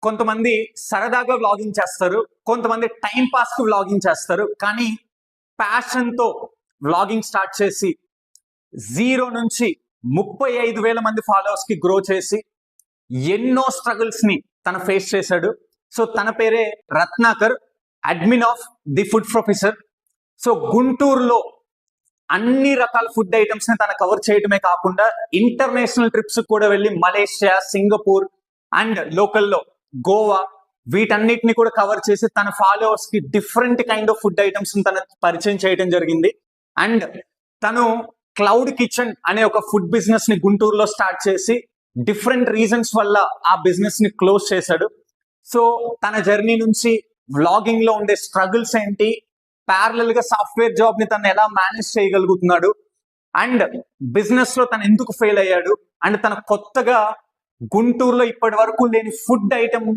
కొంతమంది సరదాగా వ్లాగింగ్ చేస్తారు, కొంతమంది టైం పాస్ కి వ్లాగింగ్ చేస్తారు. కానీ ప్యాషన్ తో వ్లాగింగ్ స్టార్ట్ చేసి 0 నుంచి 35,000 మంది ఫాలోవర్స్ కి గ్రో చేసి ఎన్నో స్ట్రగుల్స్ ని తన ఫేస్ చేశాడు. సో తన పేరే Ratnakar, admin of the food professor. So గుంటూరులో అన్ని రకాల ఫుడ్ ఐటమ్స్ ని తన కవర్ చేయడమే కాకుండా ఇంటర్నేషనల్ ట్రిప్స్ కూడా వెళ్ళి మలేషియా, సింగపూర్ అండ్ లోకల్లో గోవా వీటన్నిటిని కూడా కవర్ చేసి తన ఫాలోవర్స్ కి different kind of food items తన పరిచయం చేయడం జరిగింది. అండ్ తను క్లౌడ్ కిచెన్ అనే ఒక ఫుడ్ బిజినెస్ ని గుంటూరులో స్టార్ట్ చేసి డిఫరెంట్ రీజన్స్ వల్ల ఆ బిజినెస్ ని క్లోజ్ చేశాడు. సో తన జర్నీ నుంచి వ్లాగింగ్ లో ఉండే స్ట్రగుల్స్ ఏంటి, ప్యారలల్ గా సాఫ్ట్వేర్ జాబ్ ని తను ఎలా మేనేజ్ చేయగలుగుతున్నాడు, అండ్ బిజినెస్ లో తను ఎందుకు ఫెయిల్ అయ్యాడు, అండ్ తన కొత్తగా గుంటూరులో ఇప్పటి వరకు లేని ఫుడ్ ఐటమ్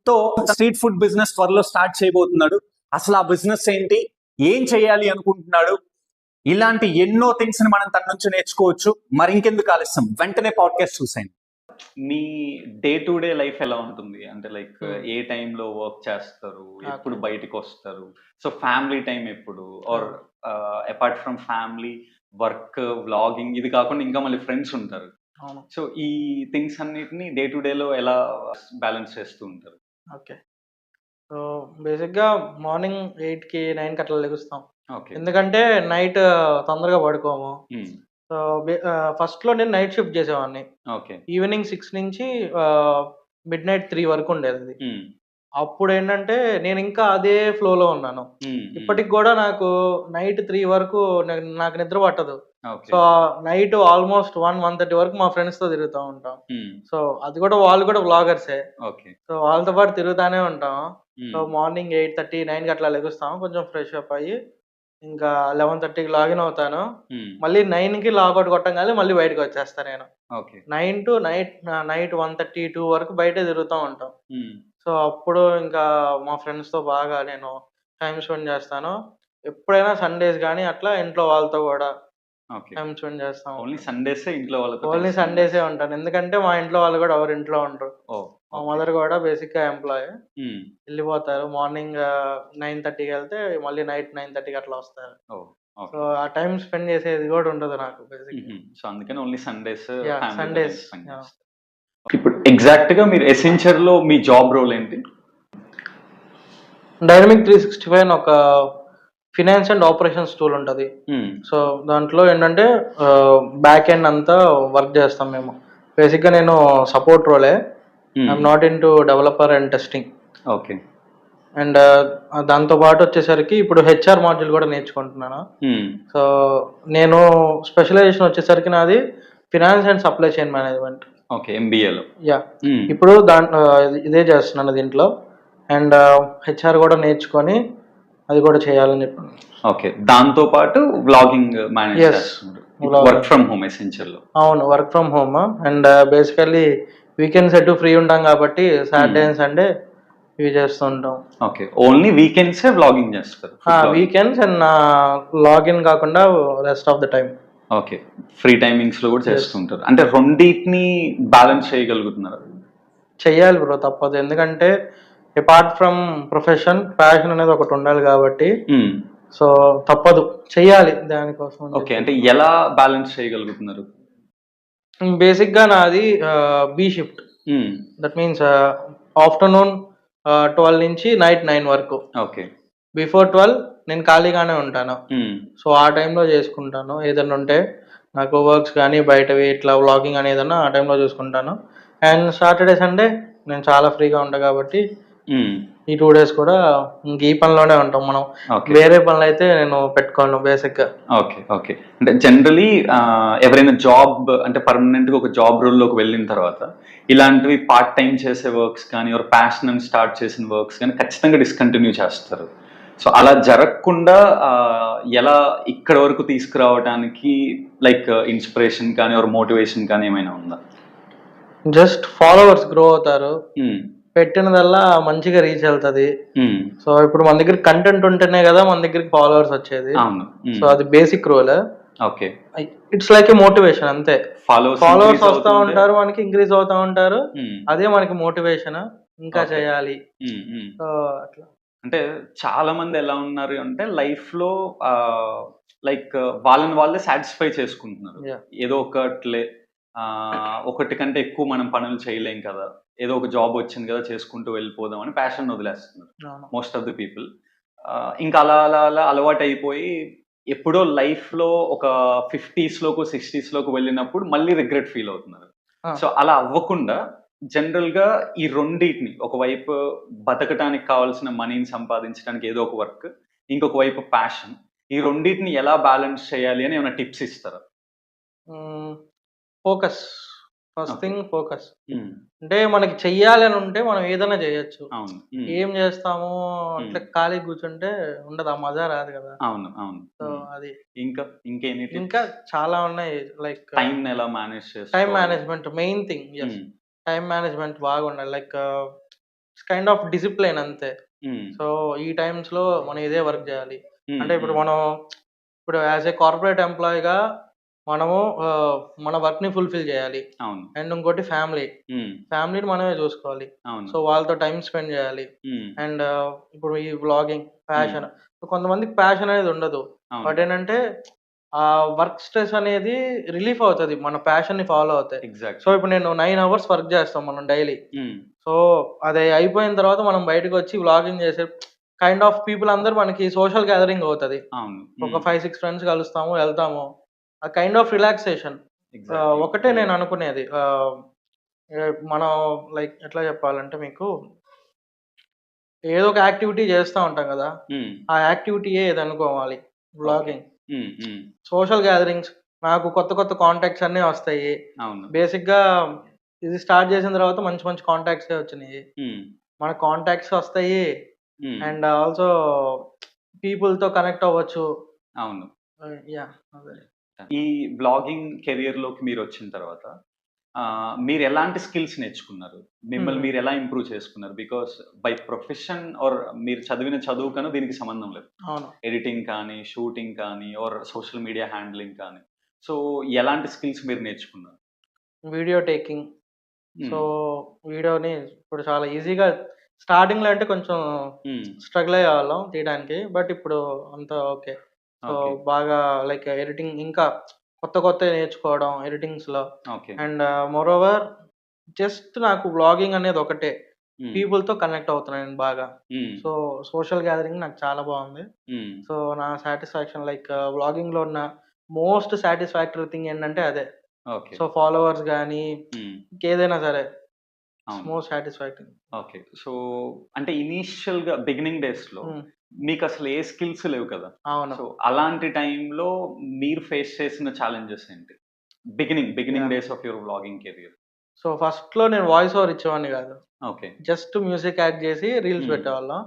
తో స్ట్రీట్ ఫుడ్ బిజినెస్ త్వరలో స్టార్ట్ చేయబోతున్నాడు. అసలు ఆ బిజినెస్ ఏంటి, ఏం చేయాలి అనుకుంటున్నాడు, ఇలాంటి ఎన్నో థింగ్స్ ని మనం తన నుంచి నేర్చుకోవచ్చు. మరి ఇంకెందుకు ఆలస్యం, వెంటనే పాడ్కాస్ట్ చూసాను. మీ డే టు డే లైఫ్ ఎలా ఉంటుంది? అంటే లైక్ ఏ టైంలో వర్క్ చేస్తారు, ఎప్పుడు బయటకు వస్తారు, సో ఫ్యామిలీ టైం ఎప్పుడు, or apart from family work vlogging ఇది కాకుండా ఇంకా మళ్ళీ ఫ్రెండ్స్ ఉంటారు. సో ఈ థింగ్స్ అన్నిటిని డే టు డేలో ఎలా బ్యాలెన్స్ చేస్తూ ఉంటారు? ఓకే, సో బేసిక్గా మార్నింగ్ 8కి 9కి అట్లా లెగుస్తాం. ఓకే, ఎందుకంటే నైట్ తొందరగా పడుకోము. సో ఫస్ట్లో నేను నైట్ షిఫ్ట్ చేసేవాడిని. ఓకే, ఈవినింగ్ 6 నుంచి మిడ్ నైట్ 3 వరకు ఉండేది అది. అప్పుడు ఏంటంటే నేను ఇంకా అదే ఫ్లోలో ఉన్నాను. ఇప్పటికి కూడా నాకు నైట్ 3 వరకు నాకు నిద్ర పట్టదు. సో నైట్ ఆల్మోస్ట్ 1:30 వరకు మా ఫ్రెండ్స్ తో తిరుగుతూ ఉంటాం. సో అది కూడా వాళ్ళు కూడా వ్లాగర్సే. సో వాళ్ళతో పాటు తిరుగుతానే ఉంటాం. సో మార్నింగ్ 8:30, 9కి అట్లా లెగుస్తాం, కొంచెం ఫ్రెష్ అప్ అయ్యి ఇంకా 11:30కి లాగిన్ అవుతాను. మళ్ళీ 9కి లాగౌట్ కొట్టంగానే మళ్ళీ బయటకు వచ్చేస్తాను నేను. 9 to నైట్ 1:30, 2 వరకు బయటే తిరుగుతూ ఉంటాం. సో అప్పుడు ఇంకా మా ఫ్రెండ్స్ తో బాగా నేను టైం స్పెండ్ చేస్తాను. ఎప్పుడైనా సండేస్ కానీ అట్లా ఇంట్లో వాళ్ళతో కూడా టైం స్పెండ్ చేస్తాం. ఓన్లీ సండేసే ఇంట్లో వాళ్ళతో? ఓన్లీ సండేసే ఉంటాను, ఎందుకంటే మా ఇంట్లో వాళ్ళు కూడా ఎవరు ఇంట్లో ఉండరు. మా మదర్ కూడా బేసిక్ గా ఎంప్లాయ్, వెళ్ళిపోతారు. మార్నింగ్ 9:30కి వెళ్తే మళ్ళీ నైట్ 9:30కి అట్లా వస్తారు. సో ఆ టైం స్పెండ్ చేసేది కూడా ఉండదు నాకు బేసిక్. సో అందుకని ఓన్లీ సండేస్. ఇప్పుడు ఎగ్జాక్ట్ గా మీరు ఎసెన్షియర్ లో మీ జాబ్ రోల్ ఏంటి? డైనమిక్ 365 ఒక ఫినాన్స్ అండ్ ఆపరేషన్స్ టూల్ ఉంటుంది. సో దాంట్లో ఏంటంటే బ్యాక్ ఎండ్ అంతా వర్క్ చేస్తాం మేము. బేసిక్గా నేను సపోర్ట్ రోలే, I'm not into developer and testing. Okay, and దాంతో పాటు వచ్చేసరికి ఇప్పుడు హెచ్ఆర్ మాడ్యూల్ కూడా నేర్చుకుంటున్నాను. సో నేను స్పెషలైజేషన్ వచ్చేసరికి నాది finance and supply chain management. Okay, ఎంబీఏలో. యా, ఇప్పుడు ఇదే చేస్తున్నాను దీంట్లో. అండ్ హెచ్ఆర్ కూడా నేర్చుకొని అది కూడా చేయాలని చెప్పాను. ఓకే, దాంతో పాటు వ్లాగింగ్ మేనేజ్ చేస్తున్నారు, వర్క్ ఫ్రమ్ హోమ్ ఎసెన్షియల్ లో? అవును, work from home. And basically weekends ఎటు ఫ్రీ ఉంటాం కాబట్టి సాటర్డే అండ్ సండే ఇవి చేస్తూ ఉంటాం. ఓకే, ఓన్లీ వీకెండ్స్ వ్లాగింగ్ చేస్తారు? వీకెండ్స్ అండ్ లాగిన్ కాకుండా rest of the time. Okay, free timings లో కూడా చేస్తుంటారు. అంటే రెండింటిని బ్యాలెన్స్ చేయగలుగుతున్నారు? చెయ్యాలి బ్రో, తప్పదు. ఎందుకంటే అపార్ట్ ఫ్రమ్ ప్రొఫెషన్, ప్యాషన్ అనేది ఒకటి ఉండాలి కాబట్టి సో తప్పదు, చెయ్యాలి దానికోసం. ఓకే, అంటే ఎలా బ్యాలెన్స్ చేయగలుగుతున్నారు? బేసిక్ గా నాది B shift. That means afternoon 12 నుంచి నైట్ 9 వరకు. ఓకే, బిఫోర్ 12 నేను ఖాళీగానే ఉంటాను. సో ఆ టైంలో చేసుకుంటాను. ఏదైనా ఉంటే నాకు వర్క్స్ కానీ బయటవి ఇట్లా వ్లాగింగ్ అని ఏదన్నా ఆ టైంలో చూసుకుంటాను. అండ్ సాటర్డే సండే నేను చాలా ఫ్రీగా ఉంటాను కాబట్టి ఈ 2 days కూడా ఈ పనిలోనే ఉంటాం మనం. వేరే పనులు అయితే నేను పెట్టుకోను బేసిక్ గా. ఓకే ఓకే, అంటే జనరలీ ఎవరైనా జాబ్ అంటే పర్మనెంట్ గా ఒక జాబ్ రోల్ లోకి వెళ్ళిన తర్వాత ఇలాంటివి పార్ట్ టైం చేసే వర్క్స్ కానీ ఎవరు ప్యాషన్ అని స్టార్ట్ చేసిన వర్క్స్ కానీ ఖచ్చితంగా డిస్కంటిన్యూ చేస్తారు. సో అలా జరగకుండా ఎలా ఇక్కడ వరకు తీసుకురావడానికి లైక్ ఇన్స్పిరేషన్ కానీ ఎవరు మోటివేషన్ కానీ ఏమైనా ఉందా? జస్ట్ ఫాలోవర్స్ గ్రో అవుతారు, పెట్టినదల్లా మంచిగా రీచ్ వెళ్తుంది. సో ఇప్పుడు మన దగ్గర కంటెంట్ ఉంటేనే కదా మన దగ్గరికి ఫాలోవర్స్ వచ్చేది. సో అది basic role. Okay, it's like a motivation అంతే. ఫాలోవర్స్ వస్తూ ఉంటారు, మనకి ఇంక్రీజ్ అవుతా ఉంటారు, అదే మనకి మోటివేషన్. ఇంకా Okay. చేయాలి. ఉమ్, ఉమ్. సో అట్లా. అంటే చాలా మంది ఎలా ఉన్నారు అంటే లైఫ్ లో లైక్ వాళ్ళని వాళ్ళే సాటిస్ఫై చేసుకుంటున్నారు. Yeah. ఏదో ఒకట్లే ఒకటి కంటే ఎక్కువ మనం పనులు చేయలేం కదా, ఏదో ఒక జాబ్ వచ్చింది కదా చేసుకుంటూ వెళ్ళిపోదాం అని ప్యాషన్ వదిలేస్తున్నారు అవును. Most of the people. ఇంకా అలా అలా అలా అలవాటు అయిపోయి ఎప్పుడో లైఫ్ లో ఒక 50s లోకి 60s లోకి వెళ్ళినప్పుడు మళ్ళీ రిగ్రెట్ ఫీల్ అవుతున్నారు. Ah. సో అలా అవ్వకుండా జనరల్ గా ఈ రెండింటిని, ఒకవైపు బతకడానికి కావాల్సిన మనీని సంపాదించడానికి ఏదో ఒక వర్క్, ఇంకొక వైపు ప్యాషన్, ఈ రెండింటిని ఎలా బ్యాలెన్స్ చేయాలి అని ఏమైనా టిప్స్ ఇస్తారా? Focus. First Okay. Thing focus. Um, అంటే మనకి చెయ్యాలని ఉంటే మనం ఏదైనా చేయొచ్చు. అవును. ఉమ్, ఏం చేస్తాము అట్లా ఖాళీ కూర్చుంటే ఉండదు, ఆ మజా రాదు కదా. అవును అవును. సో ఉమ్. అది. ఇంకేమి ఇంకా చాలా ఉన్నాయి, లైక్ టైం ఎలా మేనేజ్ టైం చేసుకోవాలి? Management main thing. ఎస్, ఉమ్, టైం మేనేజ్మెంట్ బాగుండాలి. లైక్ కైండ్ ఆఫ్ డిసిప్లైన్ అంతే. ఉమ్, సో ఈ టైమ్స్ లో మనం ఇదే వర్క్ చేయాలి. ఉమ్, అంటే ఇప్పుడు ఉమ్, మనం ఇప్పుడు యాజ్ ఏ కార్పొరేట్ ఎంప్లాయీగా మనము మన వర్క్ ని ఫుల్ఫిల్ చేయాలి. అవును. అండ్ ఇంకోటి ఫ్యామిలీ. ఉమ్, ఫ్యామిలీని మనమే చూసుకోవాలి. అవును. సో వాళ్ళతో టైం స్పెండ్ చేయాలి. ఉమ్, అండ్ ఇప్పుడు ఈ వ్లాగింగ్ ప్యాషన్, కొంతమందికి ప్యాషన్ అనేది ఉండదు. అవును. బట్ ఏంటంటే ఆ వర్క్ స్ట్రెస్ అనేది రిలీఫ్ అవుతుంది మన ప్యాషన్ ని ఫాలో అవుతాయి. So exact. ఇప్పుడు నేను 9 hours వర్క్ చేస్తాం మనం డైలీ. సో అది అయిపోయిన తర్వాత మనం బయటకు వచ్చి వ్లాగింగ్ చేసే కైండ్ ఆఫ్ పీపుల్ అందరూ మనకి సోషల్ గ్యాదరింగ్ అవుతుంది. అవును. ఒక 5-6 ఫ్రెండ్స్ కలుస్తాము, వెళ్తాము. ఆ కైండ్ ఆఫ్ రిలాక్సేషన్. ఎగ్జాక్ట్లీ. ఒకటే నేను అనుకునేది, మనం లైక్ ఎట్లా చెప్పాలంటే మీకు, ఏదో ఒక యాక్టివిటీ చేస్తూ ఉంటాం కదా, ఆ యాక్టివిటీయే ఇది అనుకోవాలి వ్లాగింగ్. సోషల్ గ్యాదరింగ్స్, నాకు కొత్త కొత్త కాంటాక్ట్స్ అన్నీ వస్తాయి. అవును. బేసిక్గా ఇది స్టార్ట్ చేసిన తర్వాత మంచి మంచి కాంటాక్ట్స్ వచ్చినాయి. ఉమ్, మన కాంటాక్ట్స్ వస్తాయి ఉమ్, అండ్ ఆల్సో పీపుల్తో కనెక్ట్ అవ్వచ్చు. అవును. యా, అదే. ఈ బ్లాగింగ్ కెరియర్ లోకి మీరు వచ్చిన తర్వాత మీరు ఎలాంటి స్కిల్స్ నేర్చుకున్నారు? మిమ్మల్ని మీరు ఎలా ఇంప్రూవ్ చేసుకున్నారు? బికాస్ బై ప్రొఫెషన్ ఆర్ మీరు చదివిన చదువు కన్నా దీనికి సంబంధం లేదు. అవును. ఎడిటింగ్ కానీ, షూటింగ్ కానీ, ఆర్ సోషల్ మీడియా హ్యాండ్లింగ్ కానీ. సో ఎలాంటి స్కిల్స్ మీరు నేర్చుకున్నారు? Video taking. సో వీడియోని ఇప్పుడు చాలా ఈజీగా, స్టార్టింగ్లో అంటే కొంచెం స్ట్రగుల్ అయ్యే వాళ్ళం తీయడానికి, బట్ ఇప్పుడు అంతా ఓకే. So okay. బాగా లైక్ ఎడిటింగ్ ఇంకా కొత్త కొత్త నేర్చుకోవడం ఎడిటింగ్స్లో. ఓకే. అండ్ మోరోవర్ జస్ట్ నాకు వ్లాగింగ్ అనేది ఒకటే, పీపుల్తో కనెక్ట్ అవుతున్నాను నేను బాగా. సో సోషల్ గ్యాదరింగ్ నాకు చాలా బాగుంది. సో నా సాటిస్ఫాక్షన్ లైక్ వ్లాగింగ్లో ఉన్న మోస్ట్ సాటిస్ఫాక్టరీ థింగ్ ఏంటంటే అదే. ఓకే. సో ఫాలోవర్స్ కానీ ఇంకేదైనా సరే మోస్ట్ సాటిస్ఫాక్టరీ. ఓకే. సో అంటే ఇనీషియల్ గా బిగినింగ్ డేస్ లో మీకు అసలు ఏ స్కిల్స్ లేవు కదా. అవును. సో అలాంటి టైంలో మీరు ఫేస్ చేసిన ఛాలెంజెస్ ఏంటి? Beginning days of your vlogging career. So first లో నేను వాయిస్ ఓవర్ ఇచ్చేవాడిని కాదు. ఓకే. జస్ట్ మ్యూజిక్ యాడ్ చేసి రీల్స్ పెట్టేవాళ్ళం.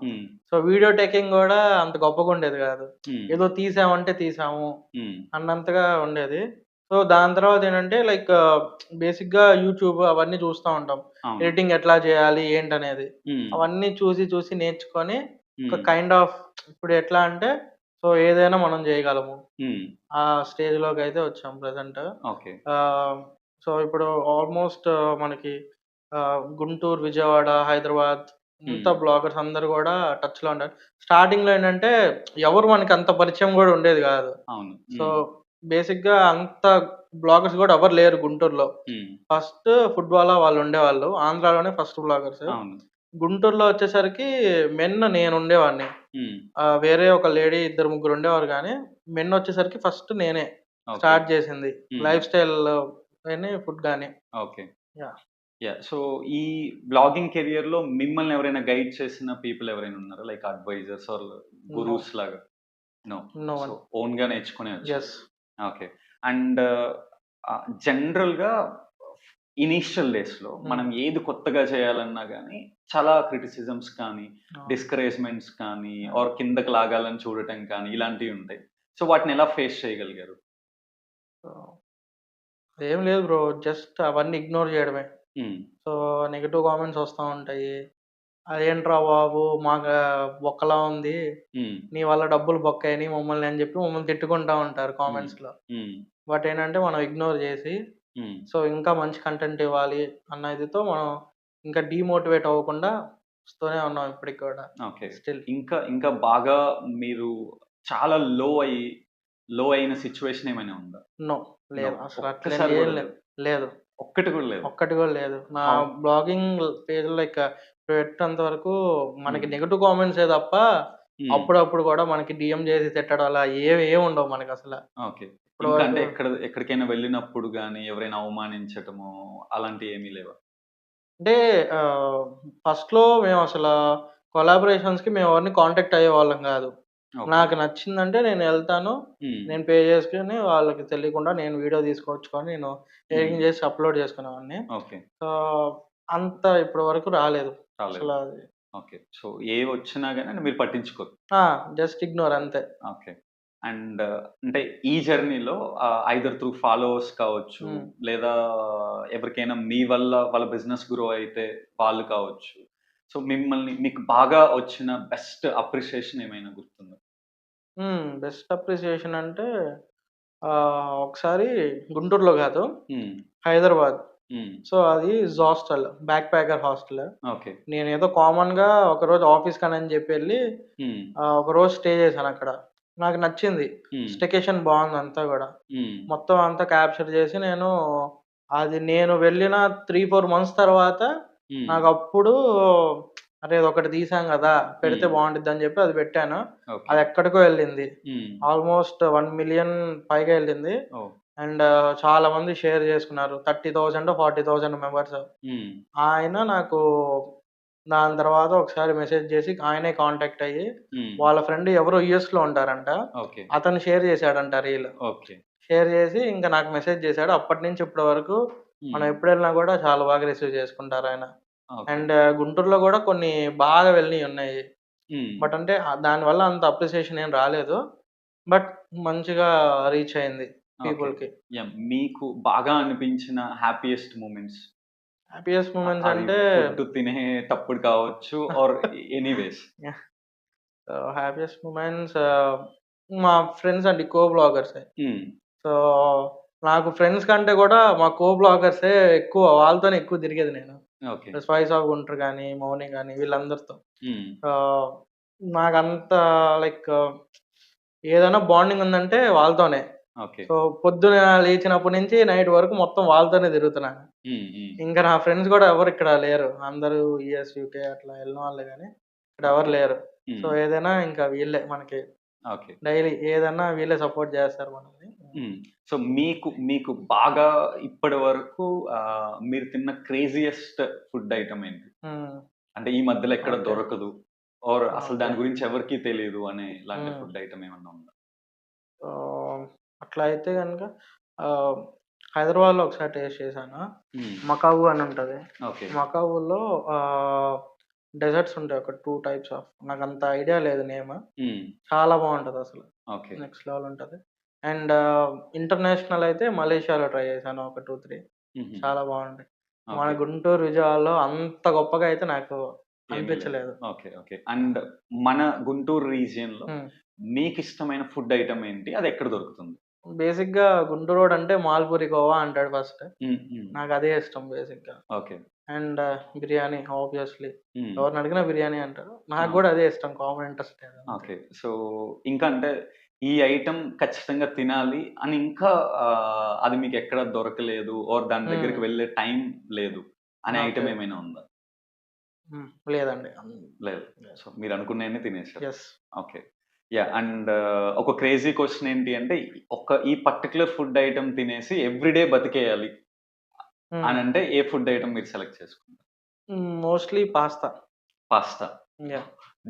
సో వీడియో టేకింగ్ కూడా అంత గొప్పగా ఉండేది కాదు. ఏదో తీసామంటే తీసాము అన్నంతగా ఉండేది. సో దాని తర్వాత ఏంటంటే లైక్ బేసిక్ గా యూట్యూబ్ అవన్నీ చూస్తూ ఉంటాం, ఎడిటింగ్ ఎట్లా చేయాలి ఏంటనేది. అవన్నీ చూసి చూసి నేర్చుకొని ఒక కైండ్ ఆఫ్ ఇప్పుడు ఎట్లా అంటే సో ఏదైనా మనం చేయగలము ఆ స్టేజ్ లోకి అయితే వచ్చాం ప్రెసెంట్. ఓకే. సో ఇప్పుడు ఆల్మోస్ట్ మనకి గుంటూరు, విజయవాడ, హైదరాబాద్ ఇంత బ్లాగర్స్ అందరు కూడా టచ్ లో ఉంటారు. స్టార్టింగ్ లో ఏంటంటే ఎవరు మనకి అంత పరిచయం కూడా ఉండేది కాదు. అవును. సో బేసిక్ గా అంత బ్లాగర్స్ కూడా ఎవరు లేరు గుంటూరులో. ఫస్ట్ ఫుట్బాల్ వాళ్ళు ఉండేవాళ్ళు, ఆంధ్రాలోనే ఫస్ట్ బ్లాగర్స్. గుంటూరులో వచ్చేసరికి మెన్ నేను ఉండేవాడిని, వేరే ఒక లేడీ 2-3 ఉండేవారు, కానీ మెన్ వచ్చేసరికి ఫస్ట్ నేనే స్టార్ట్ చేసింది లైఫ్ స్టైల్ కానీ ఫుడ్ కానీ. ఓకే. యా. యా. సో ఈ బ్లాగింగ్ కెరియర్ లో మిమ్మల్ని ఎవరైనా గైడ్ చేసిన పీపుల్ ఎవరైనా ఉన్నారా, లైక్ అడ్వైజర్స్ ఆర్ గురూస్ లాగా? నో. సో ఓన్ గా నేర్చుకునే వచ్చారు. ఎస్. ఓకే. అండ్ జనరల్ గా ఇనీషియల్ డేస్ లో మనం ఏది కొత్తగా చేయాలన్నా కానీ చాలా క్రిటిసిజమ్స్ కానీ, డిస్కరేజ్మెంట్స్ కానీ, ఆర్ కిందకి లాగాలని చూడటం కానీ ఇలాంటివి ఉంటాయి. సో వాటిని ఎలా ఫేస్ చేయగలిగారు? ఏం లేదు బ్రో, జస్ట్ అవన్నీ ఇగ్నోర్ చేయడమే. సో నెగిటివ్ కామెంట్స్ వస్తూ ఉంటాయి, అదేంట్రా బాబు మాకు బొక్కలా ఉంది, నీ వల్ల డబ్బులు బొక్కాయని మమ్మల్ని అని చెప్పి మమ్మల్ని తిట్టుకుంటా ఉంటారు కామెంట్స్ లో. బట్ ఏంటంటే మనం ఇగ్నోర్ చేసి సో ఇంకా మంచి కంటెంట్ ఇవ్వాలి అన్న ఇదితో మనం ఇంకా డీమోటివేట్ అవ్వకుండా వస్తూనే ఉన్నాం ఇప్పటికి కూడా ఓకే. స్టిల్. ఇంకా బాగా మీరు చాలా లో అయిన సిచ్యువేషన్ ఏమైనా ఉందా? నో, లేదు. No. అసలు ఒక్కసారి అట్లా ఏం కూడా లేదు. లేదు, ఒక్కటి కూడా లేదు. ఒక్కటి కూడా లేదు. నా How? బ్లాగింగ్ పేజ్ లైక్ పెట్టేంత వరకు మనకి Hmm. నెగటివ్ కామెంట్సే తప్ప అప్పుడప్పుడు కూడా మనకి డిఎం చేసి తిట్టడం అలా ఏమి ఉండవు మనకి అసలు. ఓకే. ఇప్పటి ఇంకా అంటే వరకు ఎక్కడికైనా వెళ్ళినప్పుడు గాని ఎవరైనా అవమానించటము అలాంటివి ఏమీ లేవా? అంటే ఫస్ట్‌లో మేము అసల కొలాబరేషన్స్‌కి మేము ఎవరిని కాంటాక్ట్ అయ్యేవాళ్ళం కాదు. ఓకే. నాకు నచ్చిందంటే నేను ఎళ్తాను. హ్మ్. నేను పే చేసుకొని వాళ్ళకి తెలియకుండా నేను వీడియో తీసుకొచ్చుకొని నేను ఎడిటింగ్ చేసి అప్‌లోడ్ చేసుకునేవాడిని. ఓకే. సో, అంత ఇప్పటి వరకు రాలేదు. రాలేదు. అసల అది ఓకే. సో, ఏవొచ్చినా గాని మీరు పట్టించుకోరు. జస్ట్ ఇగ్నోర్ అంతే. ఓకే. అండ్ అంటే ఈ జర్నీలో ఐదర్ త్రూ ఫాలోవర్స్ కావచ్చు, హ్మ్. లేదా ఎవరికైనా మీ వల్ల వాళ్ళ బిజినెస్ గ్రో అయితే వాళ్ళు కావచ్చు. సో, మీకు బాగా వచ్చిన బెస్ట్ అప్రిషియేషన్ ఏమైనా గుర్తుందా? బెస్ట్ అప్రిసియేషన్ అంటే ఒకసారి గుంటూరులో కాదు, హ్మ్. హైదరాబాద్. హ్మ్. సో, అది hostel. Back packer hostel. Okay. నేనేదో కామన్‌గా ఒకరోజు ఆఫీస్‌కని చెప్పి ఎళ్లి హ్మ్. ఒకరోజు స్టే చేశానక్కడ. నాకు నచ్చింది. హ్మ్. స్టేకేషన్ బావుందంతా గూడా. హ్మ్. మొత్తం అంతా క్యాప్చర్ చేసి నేను వెళ్ళిన 3, 4 మంత్స్ తర్వాత హ్మ్. నాకప్పుడు అరే! ఇదొకటి తీసాం గదా! పెడితే హ్మ్. బావుండిద్దని చెప్పి అది పెట్టాను. ఓకే. అది ఎక్కడికో ఎళ్ళింది. హ్మ్. ఆల్‌మోస్ట్ 1,000,000 పైగా ఎళ్ళింది. ఓహ్! అండ్ చాలా మంది షేర్ చేసుకున్నారు. 30,000 40,000 మెంబర్స్. హ్మ్. ఆయన నాకు దాని తర్వాత ఒకసారి మెసేజ్ చేసి ఆయనే కాంటాక్ట్ అయ్యి, హ్మ్. వాళ్ళ ఫ్రెండ్ ఎవరో యూఎస్‌లో ఉంటారంట. ఓకే. అతను షేర్ చేసాడంట రీల్. ఓకే. షేర్ చేసి ఇంక నాకు మెసేజ్ చేసాడు. అప్పటినుంచి ఇప్పటి వరకు మనం హ్మ్. ఎప్పుడెళ్ళినా గూడా చాలా బాగా రిసీవ్ చేసుకుంటారాయన. ఓకే. అండ్ గుంటూరులో గూడా కొన్ని బాగా వెళ్ళినియున్నాయి. హ్మ్. బట్ అంటే దానివల్ల అంత అప్రిసియేషన్ ఏం రాలేదు. బట్ మంచిగా రీచ్ అయింది ఓకే. పీపుల్‌కి. యాహ్! మీకు బాగా అనిపించిన హ్యాపీయెస్ట్ మొమెంట్స్? హ్యాపీయెస్ట్ మూమెంట్స్ అది అంటే ఫుడ్ తినేటప్పుడు కావచ్చు or anyways. Yeah! Happiest moments మా ఫ్రెండ్స్ అండి. బ్లాగర్సే. హ్మ్. సో, నాకు ఫ్రెండ్స్ కంటే గూడా మా బ్లాగర్సే ఎక్కువ. వాళ్ళతోనే ఎక్కువ తిరిగేది నేను. ఓకే. స్పైస్ ఆఫ్ గుంటూరు గాని, మౌని గాని వీళ్ళందరితో. హ్మ్. ఆహ్, నాకంత లైక్ ఏదైనా బాండింగ్ ఉందంటే వాళ్ళతోనే. ఓకే. సో, పొద్దున లేచినప్పటి నుంచి నైట్ వరకు మొత్తం వాళ్ళతోనే తిరుగుతున్నాను. హ్మ్. హ్మ్. ఇంకా నా ఫ్రెండ్స్ గూడా ఎవరు ఇక్కడ లేరు. అందరూ యూఎస్, యూకే అట్లా ఎళ్ళిన వాళ్ళే గాని ఇక్కడ ఎవరు ఓకే. లేరు. సో, హ్మ్. ఏదైనా ఇంకా వీళ్ళే మనకి ఓకే. డైలీ ఏదన్నా వీళ్ళే సపోర్ట్ జేస్తారు మనల్ని. హ్మ్. సో, మీకు బాగా ఇప్పటి వరకు మీరు తిన్న క్రేజియస్ట్ ఫుడ్ ఐటెమ్ ఏంటి? హ్మ్. అంటే ఈ మధ్యలో ఎక్కడ ఓకే. దొరకదు ఆర్ అసలు ఓకే. దాని గురించి ఎవరికీ తెలీదు అనే ఇలాంటి హ్మ్. ఫుడ్ ఐటెమ్ ఏమన్నా ఉందా? అట్లా అయితే గనుక ఆహ్, హైదరాబాద్‌లో ఒకసారి టేస్ట్ చేశాను. హ్మ్. మకావు అని ఉంటది. ఓకే. మకావులో డెజర్ట్స్ ఉంటాయి. ఒక 2 టైప్స్ ఆఫ్ నాకంత ఐడియా లేదు నేమ్. హ్మ్. చాలా బావుంటదసలు. ఓకే. నెక్స్ట్ లెవెల్ ఉంటది. అండ్ ఇంటర్నేషనల్ అయితే మలేషియాలో ట్రై చేశాను ఒక 2, 3 హుహు. చాలా బావుంటాయి. మన ఓకే. గుంటూరు, విజయవాడలో అంత గొప్పగా అయితే నాకు ఏమీ లేదు. అనిపించలేదు. ఓకే. ఓకే. అండ్ మన గుంటూరు రీజియన్‌లో హ్మ్. మీకిష్టమైన ఫుడ్ ఐటెమ్ ఏంటి? అది ఎక్కడ దొరుకుతుంది? బేసిక్‌గా గుంటూరోడు అంటే మాల్‌పూరి కోవా అంటాడు ఫస్ట్. హ్మ్. హ్మ్. నాకదే ఇష్టం బేసిక్‌గా. ఓకే. And biryani obviously. హ్మ్. ఎవరినడిగినా బిర్యానీ అంటారు. నాకు ఆ! గూడా అదే ఇష్టం. కామన్ ఇంట్రెస్ట్ అదంతే. ఓకే. సో, ఇంకా అంటే ఈ ఐటెమ్ ఖచ్చితంగా తినాలి అని ఇంకా అది మీకెక్కడ దొరకలేదు ఆర్ దాని హ్మ్. దగ్గరికి వెళ్ళే టైం లేదు అనే ఓకే. ఐటెమ్ ఏమైనా ఉందా? లేదండి. లేదు. లేదు. సో, మీరనుకున్నయన్ని తినేసారు. యెస్. ఓకే. యాహ్! అండ్ ఒక క్రేజీ క్వెషన్ ఏంటి అంటే ఈ పర్టిక్యులర్ ఫుడ్ ఐటెమ్ తినేసి ఎవ్రీ డే బతికేయాలి హ్మ్. అనంటే ఏ ఫుడ్ ఐటెమ్ మీరు సెలెక్ట్ చేసుకుంటారు? Mostly pasta. Pasta. Yeah!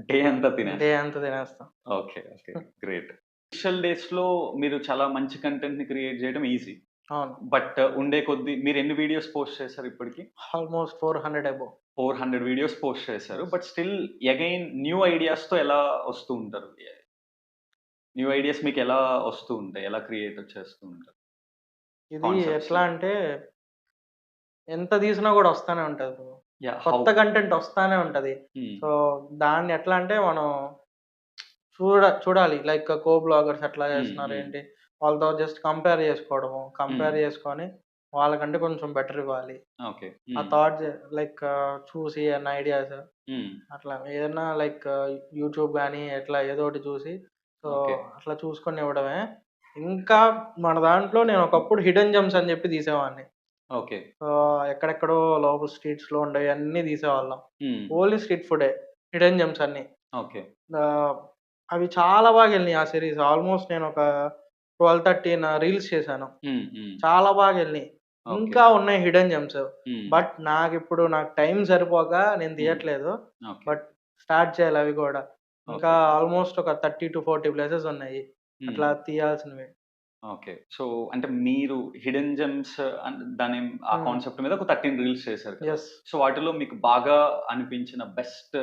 Day అంతా డే తినేస్తారు. అంతా తినేస్తా. ఓకే. ఓకే. గ్రేట్. ఇనిషియల్ డేస్‌లో మీరు చాలా మంచి కంటెంట్‌ని క్రియేట్ చేయడం ఈజీ. అవును. బట్ ఉండే కొద్దీ మీరెన్ని వీడియోస్ పోస్ట్ చేశారు ఇప్పటికి? Almost 400 above. 400 వీడియోస్ పోస్ట్ చేశారు. Yes. But still again new ఐడియాస్‌తో ఎలా వస్తూ ఉంటారు? న్యూ ఐడియాస్ మీకెలా వస్తూ ఉంటాయి? ఎలా క్రియేట్ చేస్తూ ఉంటారు? ఇది ఎట్లా కాన్సెప్ట్స్‌ని? అంటే ఎంత తీసినా గూడా వస్తానే ఉంటది బ్రో. యాహ్! హౌ? కొత్త కంటెంట్ వస్తానే ఉంటది. హ్మ్. సో, దాన్ని ఎట్లా అంటే మనం చూడాలి. లైక్ బ్లాగర్స్ ఎట్లా హ్మ్. హ్మ్. చేస్తున్నారేంటి? వాళ్ళతో జస్ట్ కంపేర్ చేసుకోవడము. హ్మ్. కంపేర్ చేసుకొని వాళ్ళకంటే కొంచెం బెటర్ ఇవ్వాలి. ఓకే. ఆ థాట్ లైక్ చూసి అన్న ఐడియాస్ అట్లా ఏదన్నా లైక్ యూట్యూబ్ గానీ ఎట్లా ఏదో ఒకటి చూసి సో ఓకే. అట్లా చూసుకొని ఇవ్వడమే. ఇంకా మన దాంట్లో నేను ఒకప్పుడు హిడెన్ జెమ్స్ అని చెప్పి తీసేవాడిని. ఓకే. ఎక్కడెక్కడో లోపల స్ట్రీట్స్‌లో ఉండేవి అన్నీ తీసేవాళ్ళం. ఓన్లీ స్ట్రీట్ ఫుడే హిడెన్ జెమ్స్ అన్నీ. ఓకే. ఆహ్, అవి చాలా బాగా వెళ్ళినాయి ఆ సీరీస్. ఆల్మోస్ట్ నేను ఒక 12, 13 రీల్స్ చేశాను. చాలా బాగా వెళ్ళినాయి. ఇంకా ఉన్నాయి హిడెన్ జెమ్స్. బట్ నాకు టైం సరిపోక నేను తీయట్లేదు. బట్ స్టార్ట్ చేయాలి అవి కూడా. ఇంకా ఆల్మోస్ట్ ఒక 30-40 ప్లేసెస్ ఉన్నాయి. అట్లా తీయాల్సినవి. ఓకే. సో, అంటే మీరు హిడెన్ జెమ్స్ దాని ఆ కాన్సెప్ట్ మీద ఒక 13 రీల్స్ చేశారు కదా! యెస్. సో, వాటిలో మీకు బాగా అనిపించిన బెస్ట్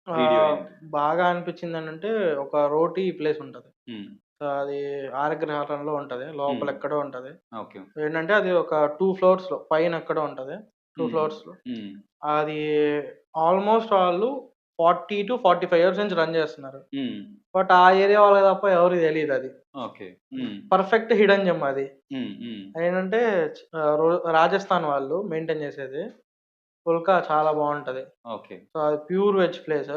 వీడియో ఏంటి? బాగా అనిపించిందనంటే ఒక రోటీ ప్లేస్ ఉంటది. హ్మ్. అది ఆరగ్రహారంలో ఉంటది. లోపల ఎక్కడో ఉంటది. ఓకే. ఏంటంటే అది ఒక 2 ఫ్లోర్స్‌లో పైన ఎక్కడో ఉంటది. 2 ఫ్లోర్స్‌లో. అది ఆల్మోస్ట్ వాళ్ళు 40-45 ఇయర్స్ నుంచి రన్ చేస్తున్నారు. బట్ ఆ ఏరియా వాళ్ళకి తప్ప ఎవరికీ తెలీదది. ఓకే. పర్ఫెక్ట్ హిడెన్ జెమ్ అది. ఏంటంటే రాజస్థాన్ వాళ్ళు మెయింటైన్ చేసేది. పుల్కా చాలా బావుంటది. ఓకే. సో, అది ప్యూర్ వెజ్ ప్లేస్.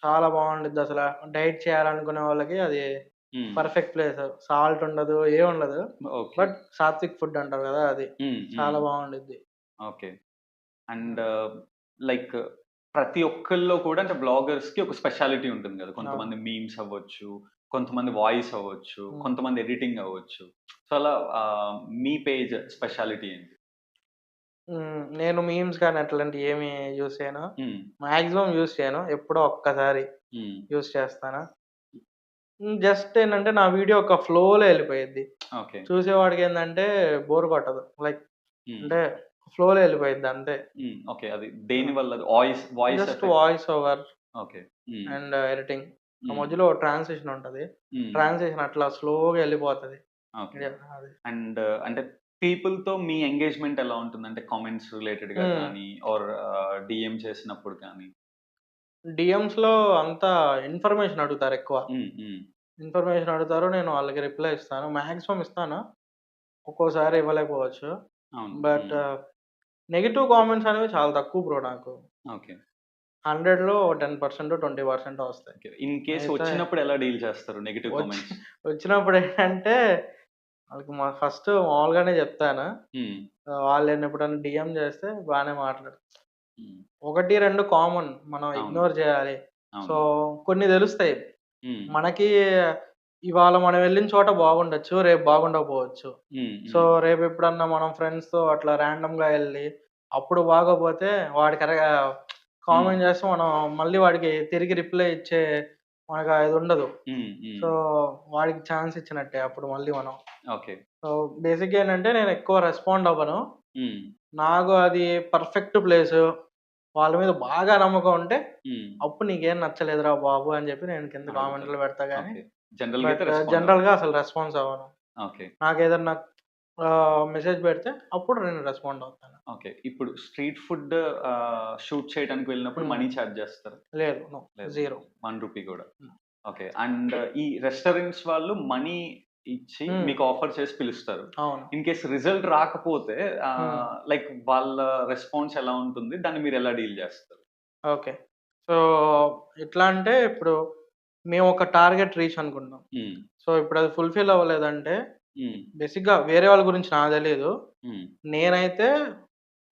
చాలా బావుండిద్దసల. డైట్ చేయాలనుకునే వాళ్ళకి అది పర్ఫెక్ట్ ప్లేస్. సాల్ట్ ఉండదు, ఏముండదు. ఓకే. బట్ సాత్విక్ ఫుడ్ అంటారు కదా! అది. చాలా బావుండిద్ది. ఓకే. అండ్ లైక్ ప్రతి ఒక్కళ్ళలో కూడా అంటే బ్లాగర్స్‌కి ఒక స్పెషాలిటీ ఉంటుంది కదా! కొంతమంది మీమ్స్ అవ్వచ్చు, కొంతమంది వాయిస్ అవ్వచ్చు, కొంతమంది ఎడిటింగ్ అవ్వచ్చు. సో, అలా మీ పేజ్ స్పెషాలిటీ ఏంటి? నేను మీమ్స్ గాని అట్లాంటివి ఏమి యూజ్ చేయను. మాక్సిమం యూజ్ చేయను. ఎప్పుడో ఒక్కసారి యూజ్ చేస్తాను. జస్ట్ ఏంటంటే నా వీడియో ఒక ఫ్లోలో ఎళ్ళిపోయిద్ది. ఓకే. చూసేవాడికేందంటే బోర్ కొట్టదు. లైక్ అంటే ఫ్లోలో ఎళ్ళిపోయిద్ది అంతే. ఓకే. అది దేనివల్ల voice just voice over okay. And editing. ఆ మధ్యలో ట్రాన్సిషన్ ఉంటది. ట్రాన్సిషన్ అట్లా స్లోగా ఎళ్ళిపోతది. ఓకే. అది. అండ్ అంటే పీపుల్‌తో మీ ఎంగేజ్‌మెంట్ ఎలా ఉంటుంది? అంటే కామెంట్స్ రిలేటెడ్‌గా గానీ ఆర్ డీఎం చేసినప్పుడు కానీ? డీఎమ్స్‌లో అంతా ఇన్ఫర్మేషన్ అడుగుతారెక్కువ. ఇన్ఫర్మేషన్ అడుగుతారు. నేను వాళ్ళకి రిప్లై ఇస్తాను. మాక్సిమం ఇస్తాను. ఒక్కోసారి ఇవ్వలేకపోవచ్చు. అవును. బట్ నెగెటివ్ కామెంట్స్ అనేవి చాలా తక్కువ బ్రో నాకు. ఓకే. 100లో 10%, 20% వస్తాయి. ఓకే. ఇన్ కేస్ అయితే వచ్చినప్పుడు ఎలా డీల్ చేస్తారు నెగెటివ్ వచ్చి కామెంట్స్? వచ్చినప్పుడు ఏంటంటే వాళ్ళకి ఫస్ట్ మామూలుగానే చెప్తాను. వాళ్ళని ఎప్పుడన్నా డీఎం చేస్తే బానే మాట్లాడతాను. 1, 2 కామన్ మనం అవును. ఇగ్నోర్ చేయాలి. సో, అవును. కొన్ని తెలుస్తాయి. మనకి ఇవాళ మనం వెళ్ళిన చోట బాగుండొచ్చు. రేపు బాగుండకపోవచ్చు. సో, రేపెప్పుడన్నా మనం ఫ్రెండ్స్‌తో అట్లా ర్యాండమ్‌గా ఎళ్లి అప్పుడు బాగోపోతే వాడు కామెంట్ చేస్తే మనం మళ్ళీ వాడికి తిరిగి రిప్లై ఇచ్చే మనకు అది ఉండదు. సో, వాడికి ఛాన్స్ ఇచ్చినట్టే అప్పుడు మళ్ళీ మనం. ఓకే. సో, బేసిక్‌గా ఏంటంటే నేను ఎక్కువ రెస్పాండ్ అవ్వను. నాకు అది పర్ఫెక్ట్ ప్లేసు. వాళ్ళ మీద బాగా నమ్మకం ఉంటే అప్పుడు నీకేం నచ్చలేదురా బాబు అని చెప్పి నేను కింద కామెంట్‌లో పెడతా గానీ జనరల్‌గా అయితే జనరల్‌గా అసలు రెస్పాన్స్ అవ్వను. ఓకే. నాకేదన్నా మెసేజ్ పెడితే అప్పుడు నేను రెస్పాండ్ అవుతాను. ఓకే. ఇప్పుడు స్ట్రీట్ ఫుడ్ షూట్ చేయడానికి వెళ్ళినప్పుడు మనీ చార్జ్ చేస్తారా? లేదు. నో. లేదు. జీరో. ₹1 కూడా. ఓకే. అండ్ ఈ రెస్టారెంట్స్ వాళ్ళు మనీ ఇచ్చి మీకు ఆఫర్ చేసి పిలుస్తారు. అవును. ఇన్ కేస్ రిజల్ట్ రాకపోతే లైక్ వాళ్ళ రెస్పాన్స్ ఎలా ఉంటుంది? దాన్ని మీరు ఎలా డీల్ చేస్తారు? ఓకే. సో, ఎట్లా అంటే ఇప్పుడు మేము ఒక టార్గెట్ రీచ్ అనుకుంటాం. సో, ఇప్పుడు అది ఫుల్‌ఫిల్ అవ్వలేదంటే బేసిక్‌గా వేరే వాళ్ళ గురించి నాకు తెలీదు. నేనైతే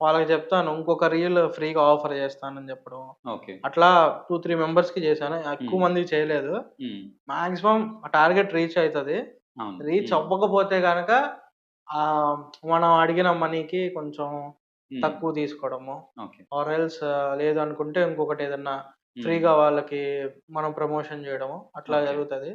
వాళ్ళకి చెప్తాను. ఇంకొక రీల్ ఫ్రీగా ఆఫర్ చేస్తానని చెప్పడం. ఓకే. అట్లా 2, 3 మెంబర్స్‌కి చేశాను. ఎక్కువ మందికి చేయలేదు. మాక్సిమం టార్గెట్ రీచ్ అయితది. అవును. రీచ్ అవ్వకపోతే గనక మనం అడిగిన మనీకి కొంచెం తక్కువ తీసుకోవడము. ఓకే. ఆర్ ఎల్స్ లేదు అనుకుంటే ఇంకొకటి ఏదన్నా ఫ్రీగా వాళ్ళకి మనం ప్రమోషన్ చేయడము అట్లా జరుగుతది.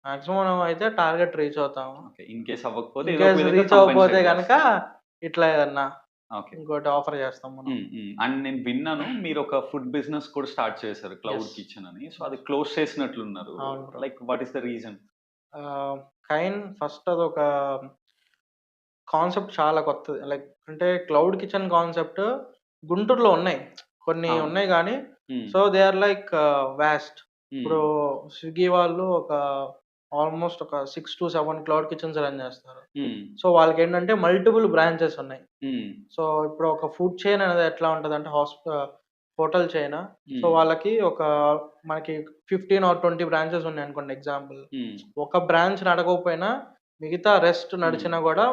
మాక్సిమం అయితే టార్గెట్ రీచ్ అవుతాము. ఓకే. ఇన్ కేస్ అవ్వకపోతే ఇన్ ఏదో ఒక కేస్ విధంగా రీచ్ అవ్వకపోతే కాంపెన్సేట్ గనక చేస్తారు. ఇట్లా ఏదన్నా ఓకే. ఇంకోటి ఆఫర్ చేస్తాం మనం. అండ్ నేను విన్నాను మీరు ఒక ఫుడ్ బిజినెస్ కూడా స్టార్ట్ చేశారు క్లౌడ్ యెస్. కిచెన్ అని. సో అది క్లోజ్ చేసినట్లున్నారు. అవును bro. Like what is the reason? First అదొక కాన్సెప్ట్ చాలా కొత్తది. లైక్ అంటే క్లౌడ్ కిచెన్ కాన్సెప్ట్ గుంటూరులో ఉన్నాయి. కొన్ని అవును. ఉన్నాయి గానీ so they are like vast. ఇప్పుడు స్విగ్గీ వాళ్ళు ఒక ఆల్మోస్ట్ ఒక 6 to 7 క్లౌడ్ కిచెన్స్ రన్ చేస్తారు. సో వాళ్ళకేంటంటే మల్టిపుల్ బ్రాంచెస్ ఉన్నాయి. సో ఇప్పుడు ఒక ఫుడ్ చైన్ అనేది ఎట్లా ఉంటదంటే హోటల్ చైన్. సో వాళ్ళకి మనకి 15 or 20 బ్రాంచెస్ ఉన్నాయి అనుకోండి ఎగ్జాంపుల్. ఒక బ్రాంచ్ నడవకపోయినా మిగతా రెస్ట్ నడిచినా కూడా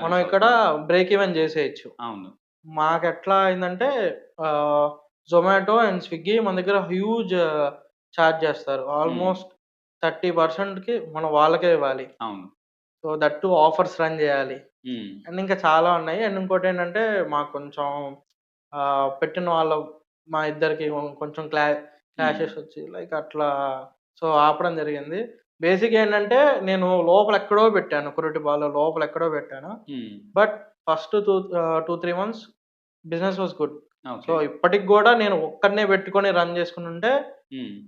మనం ఇక్కడ బ్రేక్ ఈవెన్ చేసేయచ్చు. అవును. మాకెట్లా అయిందంటే జొమాటో అండ్ స్విగ్గీ మన దగ్గర హ్యూజ్ చార్జ్ చేస్తారు. ఆల్మోస్ట్ 30%కి మనం వాళ్ళకే ఇవ్వాలి. అవును. So that to offers run చేయాలి. అండ్ ఇంకా చాలా ఉన్నాయి. అండ్ ఇంకోటి ఏంటంటే మాకు కొంచెం పెట్టిన మా ఇద్దరికి కొంచెం క్లాషెస్ వచ్చి లైక్ అట్లా సో ఆపడం జరిగింది. బేసిక్ ఏంటంటే నేను లోపల ఎక్కడో పెట్టాను, కురటిపాలో లోపల ఎక్కడో పెట్టాను. But first 2-3 months business was good. So ఇప్పటికి కూడా నేను ఒక్కడనే పెట్టుకొని రన్ చేసుకుని ఉంటే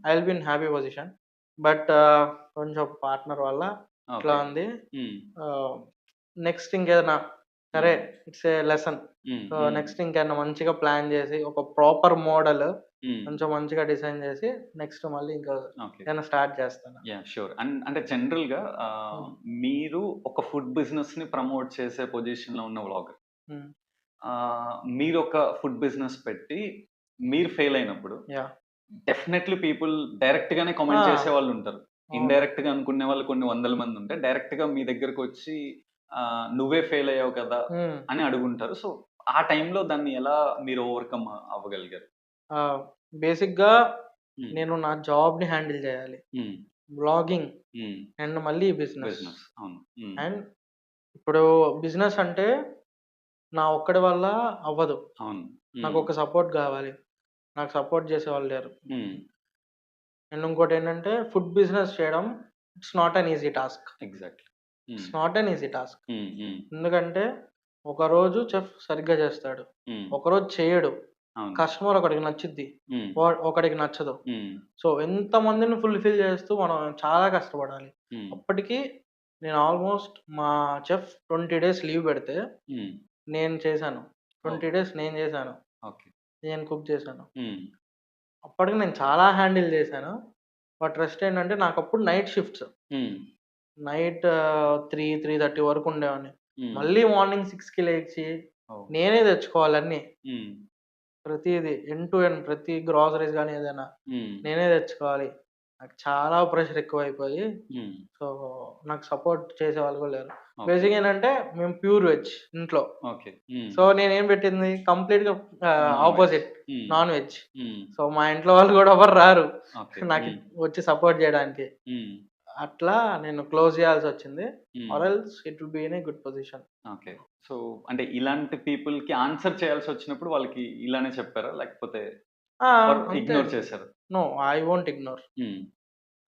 I will be in happy position. But కొంచెం పార్ట్నర్ వల్ల ఇట్లా ఉంది. నెక్స్ట్ ఇంకేదైనా సరే it's a lesson. So next ఇంకేదైనా మంచిగా ప్లాన్ చేసి ఒక ప్రాపర్ మోడల్ కొంచెం మంచిగా డిజైన్ చేసి నెక్స్ట్ మళ్ళీ ఇంకా ఏదైనా స్టార్ట్ చేస్తాను. షూర్. అంటే జనరల్ గా మీరు ఒక ఫుడ్ బిజినెస్ ని ప్రమోట్ చేసే పొజిషన్ లో ఉన్న వ్లాగర్, మీరు ఒక ఫుడ్ బిజినెస్ పెట్టి మీరు ఫెయిల్ అయినప్పుడు డెఫినెట్లీ పీపుల్ డైరెక్ట్ గానే కామెంట్ చేసే వాళ్ళు ఉంటారు. ఇండైరెక్ట్ గా అనుకునే వాళ్ళు కొన్ని వందల మంది ఉంటే డైరెక్ట్ గా మీ దగ్గరకు వచ్చి నువ్వే ఫెయిల్ అయ్యావు కదా అని అడుగుంటారు. సో ఆ టైంలో దాన్ని ఎలా మీరు ఓవర్కమ్ అవ్వగలిగారు? బేసిక్ గా నేను నా జాబ్ ని హ్యాండిల్ చేయాలి, బ్లాగింగ్ అండ్ మళ్ళీ బిజినెస్. అండ్ ఇప్పుడు బిజినెస్ అంటే నా ఒక్కడి వల్ల అవ్వదు. నాకు ఒక సపోర్ట్ కావాలి, నాకు సపోర్ట్ చేసే వాళ్ళు లేరు. అండ్ ఇంకోటి ఏంటంటే ఫుడ్ బిజినెస్ చేయడం it's not an easy task. Exactly, it's not an easy task. ఎందుకంటే ఒకరోజు చెఫ్ సరిగ్గా చేస్తాడు, ఒకరోజు చేయడు, కస్టమర్ ఒకడికి నచ్చుద్ది, ఒకడికి నచ్చదు. సో ఎంత మందిని ఫుల్ఫిల్ చేస్తూ మనం చాలా కష్టపడాలి. అప్పటికి నేను ఆల్మోస్ట్ మా చెఫ్ 20 days లీవ్ పెడితే నేను చేశాను, 20 days నేను చేశాను, నేను కుక్ చేశాను. అప్పటికి నేను చాలా హ్యాండిల్ చేశాను. బట్ రెస్ట్ ఏంటంటే నాకు అప్పుడు నైట్ షిఫ్ట్స్, నైట్ 3-3:30 వరకు ఉండేవాడిని. మళ్ళీ మార్నింగ్ 6కి లేచి నేనే తెచ్చుకోవాలన్నీ, ప్రతిది ఎండ్ టు ఎండ్, ప్రతి గ్రాసరీస్ కానీ ఏదైనా నేనే తెచ్చుకోవాలి. నాకు చాలా ప్రెషర్ ఎక్కువైపోయి సో నాకు సపోర్ట్ చేసే వాళ్ళు కూడా లేరు. బేసిక్ ఏంటంటే మేము ప్యూర్ వెజ్ ఇంట్లో. సో నేనేం పెట్టింది కంప్లీట్ గా ఆపోజిట్, నాన్ వెజ్. సో మా ఇంట్లో వాళ్ళు కూడా ఎవరు రారు నాకు వచ్చి సపోర్ట్ చేయడానికి. అట్లా నేను క్లోజ్ చేయాల్సి వచ్చింది. Or else it will be in a good position. Okay. So అంటే ఇలాంటి పీపుల్ కి ఆన్సర్ చేయాల్సి వచ్చినప్పుడు వాళ్ళకి ఇలానే చెప్పారా లేకపోతే ఇగ్నోర్ చేశారు? No, I won't ignore.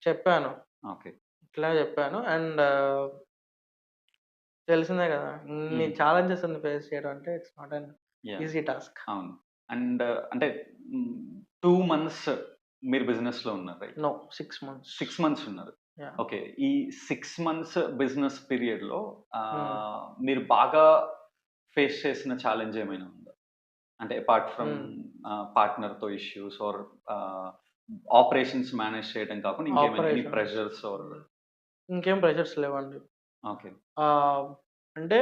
చెప్పాను, ఓకే ఇట్లా చెప్పాను. అండ్ తెలిసిందే కదా నీ ఛాలెంజెస్ అన్ని ఫేస్ చేయడం అంటే it's not an easy task. అవును. అండ్ అంటే 2 months మీరు బిజినెస్ లో ఉన్నారు, రైట్? No, 6 months. 6 months ఉన్నారు. ఓకే. ఈ 6 months బిజినెస్ పీరియడ్ లో మీరు బాగా ఫేస్ చేసిన ఛాలెంజ్ ఏమైనా ఉందా? అంటే అపార్ట్ ఫ్రమ్ పార్ట్నర్ తో ఇష్యూస్ ఆర్ ఆపరేషన్స్ మేనేజ్ చేయడం కాకుండా ఇంకేమైనా ప్రెషర్స్? ఇంకేం ప్రెషర్స్ లేవండి. ఓకే. అంటే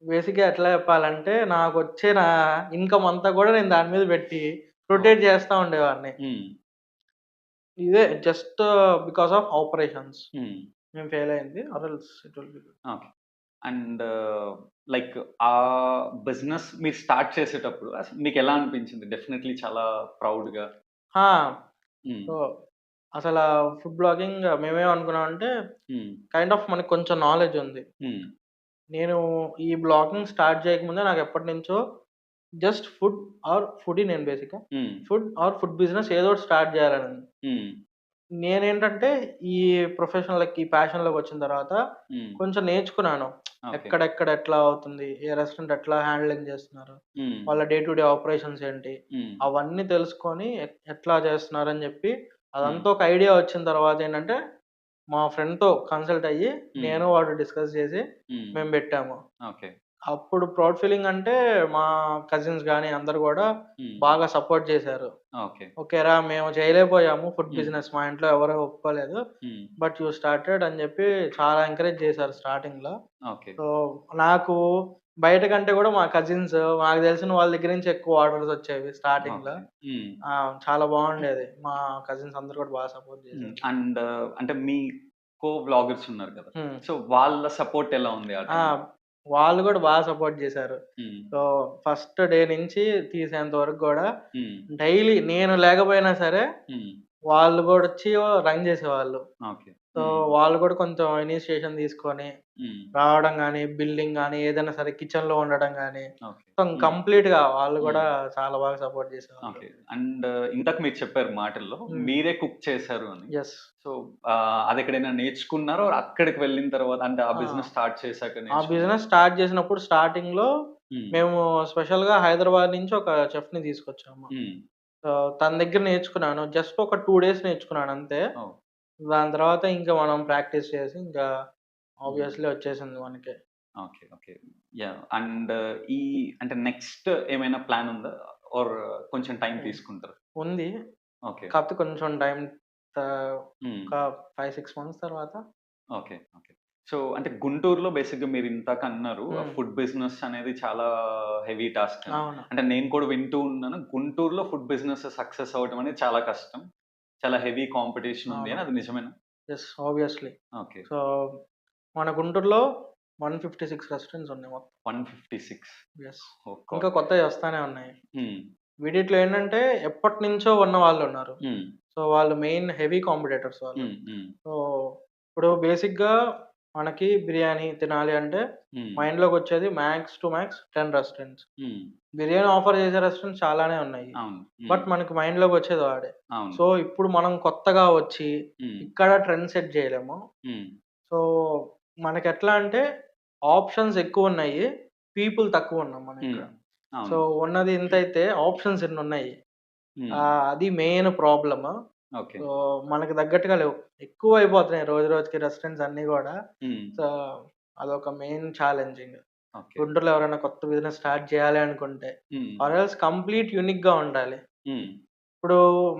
బేసిక్గా ఎట్లా చెప్పాలంటే నాకు వచ్చే నా ఇన్కమ్ అంతా కూడా నేను దాని మీద పెట్టి రొటేట్ చేస్తూ ఉండేవాడిని. ఇదే జస్ట్ బికాస్ ఆఫ్ ఆపరేషన్స్ మేము ఫెయిల్ అయింది. Or else it will be good. Okay. And like ఆ బిజినెస్ మీరు స్టార్ట్ చేసేటప్పుడు మీకు ఎలా అనిపించింది? డెఫినెట్లీ చాలా ప్రౌడ్గా. సో అసలు ఫుడ్ బ్లాగింగ్ మేమేమనుకున్నామంటే కైండ్ ఆఫ్ మనకు కొంచెం నాలెడ్జ్ ఉంది. నేను ఈ బ్లాగింగ్ స్టార్ట్ చేయకముందే నాకు ఎప్పటి నుంచో జస్ట్ ఫుడ్ నేను బేసిక్గా ఫుడ్ బిజినెస్ ఏదో ఒకటి స్టార్ట్ చేయాలని. నేనేంటంటే ఈ ప్రొఫెషనల్ ఈ ప్యాషన్ లోకి వచ్చిన తర్వాత కొంచెం నేర్చుకున్నాను ఎక్కడెక్కడ ఎట్లా అవుతుంది, ఏ రెస్టారెంట్ ఎట్లా హ్యాండ్లింగ్ చేస్తున్నారు, వాళ్ళ డే టు డే ఆపరేషన్స్ ఏంటి, అవన్నీ తెలుసుకొని ఎట్లా చేస్తున్నారు అని చెప్పి అదంతా ఒక ఐడియా వచ్చిన తర్వాత ఏంటంటే మా ఫ్రెండ్ తో కన్సల్ట్ అయ్యి నేను వాడు డిస్కస్ చేసి మేము పెట్టాము. అప్పుడు ప్రౌడ్ ఫీలింగ్ అంటే మా కజిన్స్ గానీ అందరూ గూడా బాగా సపోర్ట్ చేశారు. ఓకే. ఓకేరా మేము చేయలేకపోయాము ఫుడ్ హ్మ్. బిజినెస్, మా ఇంట్లో ఎవరు ఒప్పుకోలేదు. బట్ యూ స్టార్టెడ్ అని చెప్పి చాలా ఎంకరేజ్ చేశారు స్టార్టింగ్‌లో. ఓకే. సో, నాకు బయట కంటే గూడా మా కజిన్స్, నాకు తెలిసిన వాళ్ళ దగ్గర నుంచి ఎక్కువ ఆర్డర్స్ వచ్చేవి స్టార్టింగ్‌లో. ఓకే. చాలా బాగుండేది. మా కజిన్స్ అందరూ కూడా బాగా సపోర్ట్ చేశారు. అండ్ అంటే మీ వ్లాగర్స్ ఉన్నారు కదా! హ్మ్. సో వాళ్ళ సపోర్ట్ ఎలా ఉంది ఆ ఆ! టైంలో? వాళ్ళు గూడా బాగా సపోర్ట్ చేశారు. హ్మ్. సో, ఫస్ట్ డే నుంచి తీసేంత వరకు గూడా హ్మ్. డైలీ నేను లేకపోయినా సరే హ్మ్. వాళ్ళు గూడా వచ్చి రన్ చేసేవాళ్ళు. ఓకే. సో, వాళ్ళు గూడా కొంచెం ఇనిషియేషన్ తీసుకొని హ్మ్. రావడం గానీ, బిల్డింగ్ గానీ, ఏదైనా సరే కిచెన్‌లో ఉండడం గానీ, ఓకే. మొత్తం కంప్లీట్‌గా వాళ్ళు హ్మ్. గూడా చాలా బాగా సపోర్ట్ చేసేవాళ్ళు. ఓకే. అండ్ ఇందాక మీరు చెప్పారు మాటల్లో హ్మ్. మీరే కుక్ చేశారు అని. యెస్. సో అదెక్కడైనా నేర్చుకున్నారో అక్కడికి వెళ్ళిన తర్వాత అంటే ఆ ఆ! బిజినెస్ స్టార్ట్ చేశాక ఆ నేర్చుకున్నారా? బిజినెస్ స్టార్ట్ చేసినప్పుడు స్టార్టింగ్‌లో హ్మ్. మేము స్పెషల్‌గా హైదరాబాద్ నుంచి ఒక చెఫ్‌ని తీసుకొచ్చాము. హ్మ్. సో, తన దగ్గర నేర్చుకున్నాను. జస్ట్ ఒక 2 డేస్ నేర్చుకున్నాను అంతే. ఓహ్! దాని తర్వాత ఇంకా మనం ప్రాక్టీస్ చేసి ఇంకా హ్మ్. ఆబ్వియస్‌లీ వచ్చేసింది మనకి. ఓకే. ఓకే. యాహ్! అండ్ ఈ అంటే నెక్స్ట్ ఏమైనా ప్లాన్ ఉందా? ఆర్ కొంచెం టైం హ్మ్. తీసుకుంటారా? ఉంది. ఓకే. కాకపోతే కొంచెం టైం హ్మ్. ఒక 5, 6 మంత్స్ తర్వాత. ఓకే. ఓకే. సో, అంటే గుంటూరులో బేసిక్‌గా మీరు ఇందాక అన్నారు. హ్మ్. ఫుడ్ బిజినెస్ అనేది చాలా హెవీ టాస్క్ అని. అవును. అంటే నేను కూడా వింటూ ఉన్నాను. గుంటూరులో ఫుడ్ బిజినెస్ సక్సెస్ అవ్వడం అనేది చాలా కష్టం. చాలా హెవీ కాంపిటీషన్ ఉంది అవును. అని అది నిజమేనా? యెస్. ఆబ్వియస్‌లీ. ఓకే. సో, మన గుంటూరులో 156 రెస్టారెంట్స్ ఉన్నాయి మొత్తం. 156. యెస్. ఓహ్ ఇంకా గాడ్! కొత్తయి వస్తానే ఉన్నాయి. హ్మ్. వీడిట్లో ఏంటంటే ఎప్పటినుంచో ఉన్న వాళ్ళున్నారు. హ్మ్. సో, వాళ్ళు మెయిన్ హెవీ కాంపిటీటర్స్ వాళ్ళు. హ్మ్. హ్మ్. సో, ఇప్పుడు బేసిక్‌గా మనకి బిర్యానీ తినాలి అంటే హ్మ్. మైండ్‌లోకొచ్చేది మ్యాక్స్ టు మ్యాక్స్ 10 రెస్టారెంట్స్. హ్మ్. బిర్యానీ ఆఫర్ చేసే రెస్టారెంట్స్ చాలానే ఉన్నాయి. అవును. బట్ హ్మ్. మనకి మైండ్‌లోకొచ్చేది వాడే. అవును. సో, ఇప్పుడు మనం కొత్తగా వచ్చి హ్మ్. ఇక్కడ ట్రెండ్ సెట్ చేయలేము. హ్మ్. సో, మనకెట్లా అంటే ఆప్షన్స్ ఎక్కువున్నాయి. పీపుల్ తక్కువున్నాం మనం హ్మ్. ఇక్కడ. సో, అవును. ఉన్నది ఇంతైతే ఆప్షన్స్ ఇన్నున్నాయి. హ్మ్. అది మెయిన్ ప్రాబ్లమ్. ఓకే. సో, మనకు తగ్గట్టుగా లేవు. ఎక్కువైపోతున్నాయి రోజు రోజుకి రెస్టారెంట్స్ అన్నీ గూడా. హ్మ్. సో, అదొక మెయిన్ ఛాలెంజింగ్. ఓకే. గుంటూరులో ఎవరైనా కొత్త బిజినెస్ స్టార్ట్ చేయాలి అనుకుంటే హ్మ్. ఆర్ ఎల్స్ కంప్లీట్ యూనిక్‌గా ఉండాలి. హ్మ్. ఇప్పుడు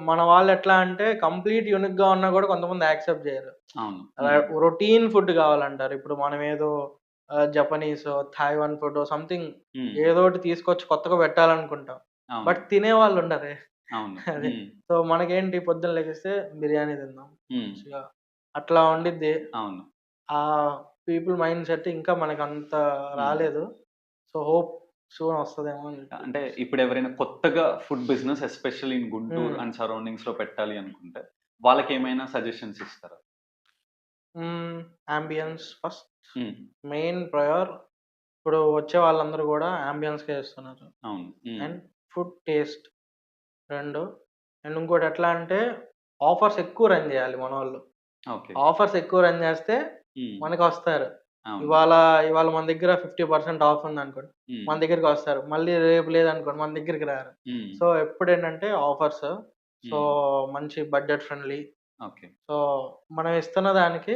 మన వాళ్ళెట్లా అంటే కంప్లీట్ యూనిక్‌గా ఉన్నా గూడా కొంతమంది యాక్సెప్ట్ జేయరు. అవును. హ్మ్. రొటీన్ ఫుడ్ గావాలంటారు. ఇప్పుడు మనమేదో జపనీసో, థాయివాన్ ఫుడో సంథింగ్ హ్మ్. ఏదోకటి తీసుకొచ్చి కొత్తగా పెట్టాలనుకుంటాం. అవును. బట్ తినేవాళ్ళుండరే. అవును. అది. హ్మ్. సో, మనకేంటి పొద్దున్న లెగిస్తే బిర్యానీ తిందాం హ్మ్. మంచిగా. అట్లా ఉండిద్ది. అవును. ఆ పీపుల్ మైండ్ సెట్ ఇంకా మనకంత హ్మ్. రాలేదు. సో, హోప్ సూన్ వస్తదేమో అని అంటే చెప్పేసి. ఇప్పుడెవరైనా కొత్తగా food business especially in Guntur హ్మ్. అండ్ సరౌండింగ్స్‌లో పెట్టాలి అనుకుంటే, వాళ్ళకేమైనా సజెషన్స్ ఇస్తారా? Ambience first. హ్మ్. మెయిన్ ప్రయార్ ఇప్పుడు వచ్చే వాళ్ళందరూ గూడా యాంబియన్స్‌కే ఇస్తున్నారు. అవును. హ్మ్. And food taste 2. అండ్ ఇంకోటి ఎట్లా అంటే ఆఫర్స్ ఎక్కువ రన్ జేయాలి మనోళ్ళు. ఓకే. ఆఫర్స్ ఎక్కువ రన్ జేస్తే హ్మ్. మనకొస్తారు. అవును. ఇవాళ ఇవాళ మన దగ్గర 50% ఆఫ్ ఉందనుకోండి. హ్మ్. మన దగ్గరికొస్తారు. మళ్ళీ రేపు లేదనుకోండి మన దగ్గరికి రారు. హ్మ్. So, ఎప్పుడేంటంటే offers. సో, హ్మ్. మంచి బడ్జెట్ ఫ్రెండ్లీ. ఓకే. సో, మనం ఇస్తున్న దానికి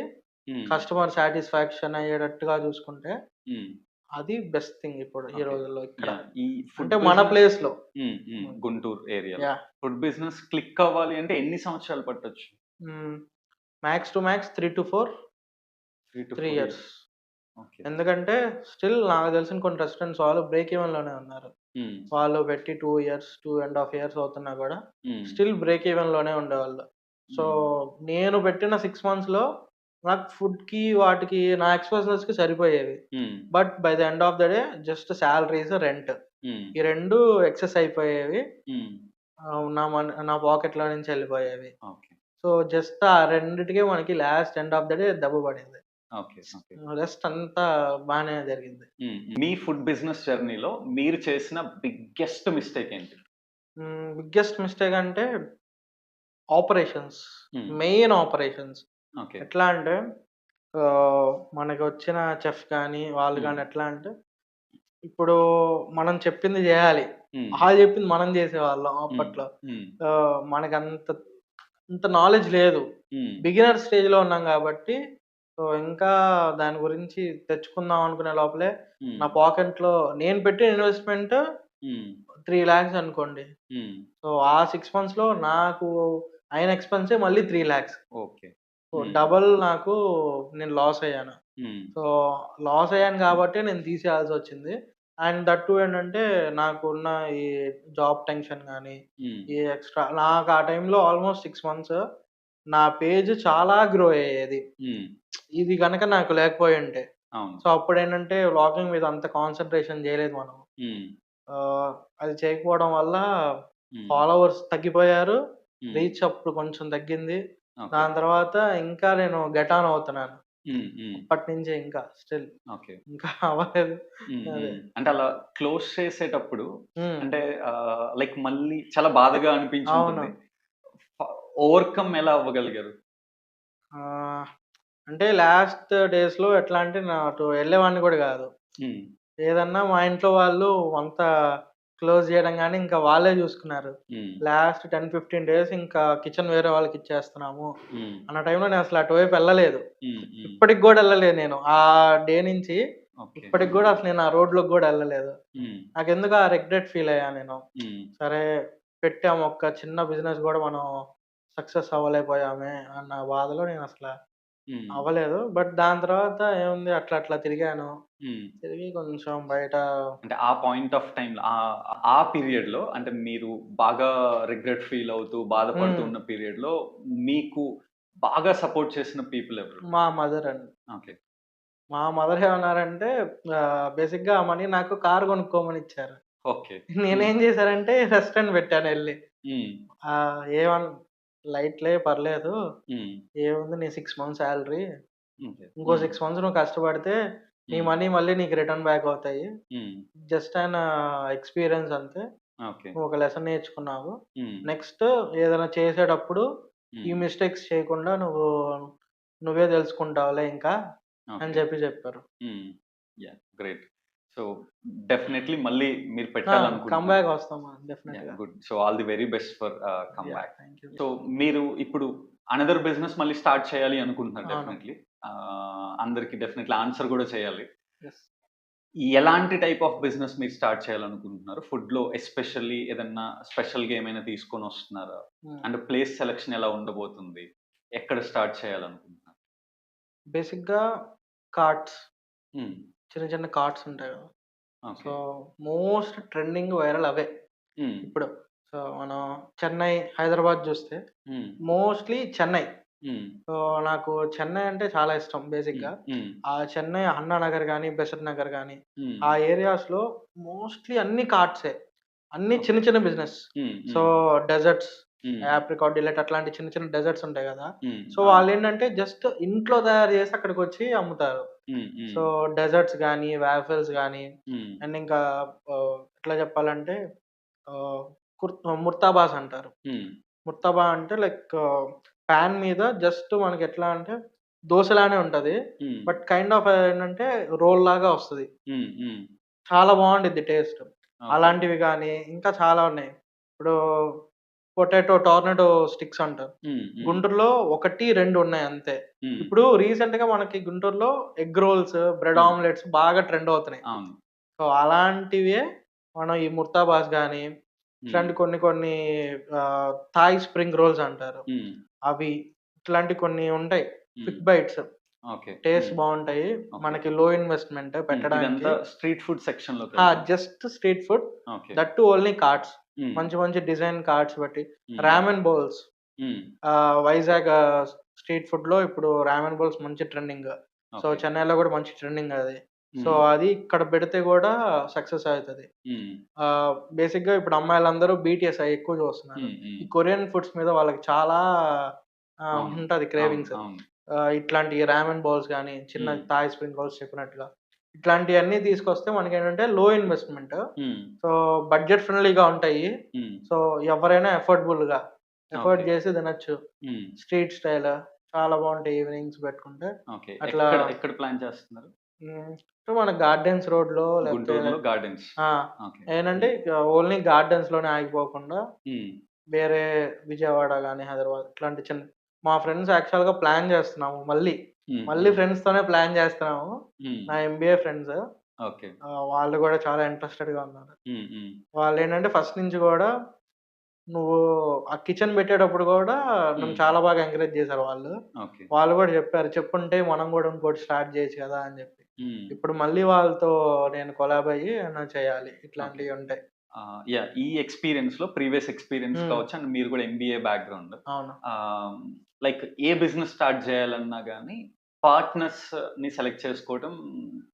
హ్మ్. కస్టమర్ సాటిస్ఫాక్షన్ అయ్యేటట్టుగా చూసుకుంటే హ్మ్. అది బెస్ట్ థింగ్ ఇప్పుడు ఈ ఓకే. రోజుల్లో ఇక్కడ. యాహ్! ఈ ఫుడ్ అంటే మన బిజినెస్ ప్లేస్‌లో. హ్మ్. హ్మ్. హ్మ్. గుంటూరు ఏరియాలో. యాహ్! ఫుడ్ బిజినెస్ క్లిక్ అవ్వాలి అంటే ఎన్ని సంవత్సరాలు పట్టొచ్చు? Hmm. Max to max 3-4 3 3-4 years. Years. Okay. ఎందుకంటే స్టిల్ నాకు తెలిసిన కొన్ని రెస్టారెంట్స్ వాళ్ళు బ్రేక్ ఈవెన్‌లోనే ఉన్నారు. హ్మ్. వాళ్ళు పెట్టి 2 ఇయర్స్, 2 ½ ఇయర్స్ అవుతున్నా గూడా హ్మ్. స్టిల్ బ్రేక్ ఈవెన్‌లోనే ఉండేవాళ్ళు. సో, హ్మ్. నేను పెట్టిన 6 మంత్స్‌లో నాకు ఫుడ్‌కి వాటికి నా ఎక్స్‌పెన్సెస్‌కి సరిపోయేవి. హ్మ్. But by the end of the day just salaries, rent హ్మ్. ఈ 2 ఎక్సెస్ అయిపోయేవి. హ్మ్. నా పాకెట్‌లో నుంచి ఎళ్ళిపోయేవి. ఓకే. సో, జస్ట్ ఆ రెండిటికే మనకి last end of the day దెబ్బ పడింది. ఓకే. ఓకే. రెస్ట్ అంతా బానే జరిగింది. హ్మ్. మీ ఫుడ్ బిజినెస్ జర్నీలో మీరు చేసిన బిగ్గెస్ట్ మిస్టేక్ ఏంటి? బిగ్గెస్ట్ మిస్టేక్ అంటే ఆపరేషన్స్. హ్మ్. Main operations. ఓకే. ఎట్లా అంటే మనకొచ్చిన చెఫ్ గానీ, వాళ్ళు హ్మ్. గానీ ఎట్లా అంటే, ఇప్పుడు మనం చెప్పింది జేయాలి. హ్మ్. ఆళ్ళు చెప్పింది మనం జేసేవాళ్ళం హ్మ్. అప్పట్లో. హ్మ్. మనకంత అంత నాలెడ్జ్ లేదు. హ్మ్. బిగినర్ స్టేజ్‌లో ఉన్నాం గాబట్టి, సో ఇంకా దాని గురించి తెచ్చుకుందాం అనుకునే లోపలే నా పాకెట్‌లో నేను పెట్టిన ఇన్వెస్ట్‌మెంట్ 3,00,000 అనుకోండి. సో ఆ 6 మంత్స్‌లో నాకు అయిన ఎక్స్‌పెన్సే మళ్ళీ 3,00,000. ఓకే. సో డబుల్ నాకు నేను లాస్ అయ్యాను. సో లాస్ అయ్యాను కాబట్టే నేను తీసేయాల్సొచ్చింది. అండ్ దట్ టూ ఏంటంటే నాకున్న ఈ జాబ్ టెన్షన్ గాని, ఈ ఎక్స్‌ట్రా నాకు ఆ టైంలో ఆల్‌మోస్ట్ 6 మంత్స్ నా పేజ్ చాలా గ్రో అయ్యేది. ఇది గనక నాకు లేకపోయుంటే. అవును. సో అప్పుడేంటంటే వ్లాగింగ్ మీద అంత కాన్సంట్రేషన్ చేయలేదు మనం. అది చేయకపోవడం వల్ల ఫాలోవర్స్ తగ్గిపోయారు. రీచ్ అప్పుడు కొంచెం తగ్గింది. దాని తర్వాత ఇంకా నేను గెట్ ఆన్ అవుతున్నాను. అప్పటినుంచే ఇంకా స్టిల్ ఓకే. ఇంకా అవ్వలేదు. అదే. అంటే అలా క్లోజ్ చేసేటప్పుడు హ్మ్. అంటే లైక్ మళ్ళీ చాలా బాధగా అనిపించి అవును. ఉంటుంది. ఓవర్‌కమ్ ఎలా అవ్వగలిగారు? ఆహ్, అంటే లాస్ట్ డేస్‌లో ఎట్లా అంటే నా అటు ఎళ్ళేవాడిని కూడా కాదు. హ్మ్. ఏదన్నా మా ఇంట్లో వాళ్ళు అంతా క్లోజ్ చేయడం గాని ఇంకా వాళ్ళే చూసుకున్నారు. హ్మ్. లాస్ట్ 10, 15 డేస్ ఇంకా కిచెన్ వేరే వాళ్ళకి ఇచ్చేస్తున్నాము హ్మ్. అన్న టైంలో నేను అసలు అటువైపు ఎళ్ళలేదు. హ్మ్. ఇప్పటికి గూడా ఎళ్ళలేదు నేను. ఆ డే నుంచి ఓకే. ఇప్పటికి గూడా అసలు నేను ఆ రోడ్‌లోకి గూడా ఎళ్ళలేదు. హ్మ్. నాకెందుకో ఆ రిగ్రెట్ ఫీల్ అయ్యాను నేను. హ్మ్. సరే పెట్టాము ఒక చిన్న బిజినెస్ గూడా మనం సక్సెస్ అవ్వలేకపోయామే అన్న బాధలో నేనసల హ్మ్. అవ్వలేదు. బట్ దాని తర్వాత ఏముంది అట్లా అట్లా తిరిగాను. హ్మ్. తిరిగి కొంచెం బయట అంటే ఆ పాయింట్ ఆఫ్ టైమ్‌లో ఆ పీరియడ్‌లో అంటే మీరు బాగా రిగ్రెట్ ఫీల్ అవుతూ, బాధపడుతూ హ్మ్. ఉన్న పీరియడ్‌లో మీకు బాగా సపోర్ట్ చేసిన పీపుల్ ఎవరు? మా మదర్ అండి. ఓకే. మా మదర్ ఏమన్నారంటే బేసిక్‌గా ఆ మనీ నాకు కారు కొనుక్కోమని ఇచ్చారు. ఓకే. నేనేం చేశానంటే రెస్టారెంట్ పెట్టానెళ్ళి. హ్మ్. ఏమన్ లైట్‌లే పర్లేదు. హ్మ్. ఏముంది నీ 6 మంత్స్ సాలరీ. ఓకే. ఇంకో 6 మంత్స్ నువ్వు కష్టపడితే నీ హ్మ్. మనీ మళ్ళీ నీకు రిటర్న్ బ్యాక్ అవుతాయి. హ్మ్. జస్ట్ యాన్ ఎక్స్‌పీరియన్స్ అంతే. ఓకే. నువ్వు ఒక లెసన్ నేర్చుకున్నావు. హ్మ్. నెక్స్ట్ ఏదైనా చేసేటప్పుడు ఈ హ్మ్. మిస్టేక్స్ చేయకుండా నువ్వే తెలుసుకుంటావులే ఇంకా అని ఓకే. చెప్పారు. హ్మ్. యాహ్! గ్రేట్. సో, డెఫినైట్లీ మళ్ళీ మీరు కమ్ పెట్టాలనుకుంటున్నారు. బ్యాక్ వస్తాం యాహ్! డెఫినెట్‌గా. Good. So, all the very best for come yeah! Back. Thank you. So, మీరు ఇప్పుడు అనదర్ బిజినెస్ మళ్ళీ స్టార్ట్ చేయాలి అనుకుంటున్నారు అవును. డెఫినైట్లీ. అందరికి డెఫినైట్లీ ఆన్సర్ గూడా చేయాలి. యెస్. ఎలాంటి టైప్ ఆఫ్ బిజినెస్ మీరు స్టార్ట్ చేయాలనుకుంటున్నారు? ఫుడ్‌లో ఎస్పెషల్లీ ఏదన్నా స్పెషల్‌గా ఏమైనా తీసుకొనొస్తున్నారా? హ్మ్. అండ్ ప్లేస్ సెలక్షన్ ఎలా ఉండబోతుంది? ఎక్కడ స్టార్ట్ చేయాలనుకుంటున్నారు? బేసిక్‌గా కార్ట్స్ హ్మ్. చిన్న చిన్న కార్ట్స్ ఉంటాయి కదా! Okay. So, most trending viral అవే హ్మ్. ఇప్పుడు. సో, మనం చెన్నై, హైదరాబాద్ చూస్తే hmm. Mostly Chennai. Hmm. So, నాకు చెన్నై అంటే చాలా ఇష్టం హ్మ్. బేసిక్‌గా. హ్మ్. ఆ చెన్నై అన్నా నగర్ గాని, బెసంత్ నగర్ గాని హ్మ్. ఆ ఏరియాస్‌లో మోస్ట్‌లీ అన్ని కార్ట్సే. అన్ని ఓకే. చిన్న చిన్న బిజినెస్. హ్మ్. సో, హ్మ్. డెజర్ట్స్, హ్మ్. ఆప్రికాట్ డిలైట్ అట్లాంటి చిన్న చిన్న డెజర్ట్స్ ఉంటాయి కదా! హ్మ్. సో, అవును. వాళ్ళేంటంటే జస్ట్ ఇంట్లో తయారు చేసి అక్కడికొచ్చి అమ్ముతారు. హ్మ్. హ్మ్. సో, డెజర్ట్స్ గాని, వాఫెల్స్ గాని హ్మ్. అండ్ ఇంకా ఎట్లా చెప్పాలంటే ఆహ్, ముర్తాబాస్ అంటారు. హ్మ్. ముర్తబా అంటే లైక్ పాన్ మీద జస్ట్ మనకెట్లా అంటే దోసలానే ఉంటది. హ్మ్. బట్ కైండ్ ఆఫ్ ఏంటంటే రోల్ లాగా వస్తది. హ్మ్. హ్మ్. చాలా బావుండిద్ది టేస్ట్. ఓకే. అలాంటివి గానీ, ఇంకా చాలా ఉన్నాయి. ఇప్పుడు టోర్నడో స్టిక్స్ అంటారు. హ్మ్. హ్మ్. గుంటూరులో 1, 2 ఉన్నాయి అంతే. హ్మ్. ఇప్పుడు రీసెంట్‌గా మనకి గుంటూరులో ఎగ్ రోల్స్, బ్రెడ్ హ్మ్. ఆమ్లెట్స్ బాగా ట్రెండ్ అవుతున్నాయి. అవును. సో, అలాంటివే మనం ఈ ముర్తాబాస్ గానీ, హ్మ్. ఇట్లాంటి కొన్ని కొన్ని థాయ్ స్ప్రింగ్ రోల్స్ అంటారు. హ్మ్. అవి ఇట్లాంటి కొన్ని ఉంటాయి. హ్మ్. Quick bytes okay. టేస్ట్ హ్మ్. బావుంటాయి. ఓకే. మనకి లో ఇన్వెస్ట్‌మెంట్ హ్మ్. పెట్టడానికి. ఇదంతా స్ట్రీట్ ఫుడ్ సెక్షన్‌లోకెళ్తాం. Just street food. Okay. That too only carts. Hmm. మంచి మంచి డిజైన్ కార్ట్స్ బట్టి. Hmm. Ramen bowls. Hmm. Vizag street ఫుడ్‌లో ఇప్పుడు రామెన్ బౌల్స్ మంచి ట్రెండింగ్. So, okay. చెన్నైలో గూడా మంచి ట్రెండింగ్ అది. సో, హ్మ్. అది ఇక్కడ పెడితే గూడా సక్సెస్ అయితది. హ్మ్. బేసిక్‌గా ఇప్పుడు అమ్మాయిలందరూ బీటీఎస్ అయి ఎక్కువ చూస్తున్నారు. హ్మ్. హ్మ్. ఈ కొరియన్ ఫుడ్స్ మీద వాళ్ళకి చాలా అవును. ఉంటది అవును. క్రేవింగ్స్. అవును. ఇట్లాంటి రామెన్ బౌల్స్ గాని, చిన్న హ్మ్. థాయ్ స్ప్రింగ్ రోల్స్ చెప్పినట్టుగా. ఇట్లాంటియన్నీ తీసుకొస్తే మనకేంటంటే లో ఇన్వెస్ట్‌మెంట్. హ్మ్. సో, బడ్జెట్ ఫ్రెండ్లీగా ఉంటాయి. హ్మ్. సో, ఎవరైనా ఎఫోర్డబుల్‌గా ఎఫోర్డ్ ఓకే. చేసి తినొచ్చు. హ్మ్. స్ట్రీట్ స్టైల్ చాలా బావుంటాయి ఈవినింగ్స్ పెట్టుకుంటే. ఓకే. అట్లా ఎక్కడ ప్లాన్ చేస్తున్నారు? ఇప్పుడు మన గార్డెన్స్ రోడ్‌లో లేకపోతే గుంటూరులో గార్డెన్స్. ఆ! ఓకే. ఏంటంటే హ్మ్. ఇక ఓన్లీ గార్డెన్స్‌లోనే ఆగిపోకుండా హ్మ్. వేరే విజయవాడ గాని, హైదరాబాద్ ఇట్లాంటి మా ఫ్రెండ్స్ యాక్చువల్‌గా ప్లాన్ చేస్తున్నాము మళ్ళీ. మళ్ళీ ఫ్రెండ్స్ తోనే ప్లాన్ చేస్తున్నాము. నా ఎంబీఏ ఫ్రెండ్స్ ఓకే. వాళ్ళు కూడా చాలా ఇంట్రెస్టెడ్ గా ఉన్నారు. వాళ్ళు ఏంటంటే ఫస్ట్ నుంచి కూడా నువ్వు ఆ కిచెన్ పెట్టేటప్పుడు కూడా నన్ను చాలా బాగా ఎంకరేజ్ చేశారు వాళ్ళు. ఓకే. వాళ్ళు కూడా చెప్పారు, చెప్పుంటే మనం కూడా ఇంకోటి స్టార్ట్ చేయొచ్చు కదా అని చెప్పి. ఇప్పుడు మళ్ళీ వాళ్ళతో నేను కొలాబ్ అయ్యి ఏమైనా చేయాలి, ఇట్లాంటివి ఉంటాయి. ఈ ఎక్స్పీరియన్స్ లో ప్రీవియస్ ఎక్స్పీరియన్స్ కావచ్చు, అండ్ మీరు కూడా ఎంబీఏ బ్యాక్గ్రౌండ్, అవును. లైక్ ఏ బిజినెస్ స్టార్ట్ చేయాలన్నా కానీ పార్ట్నర్స్ ని సెలెక్ట్ చేసుకోవడం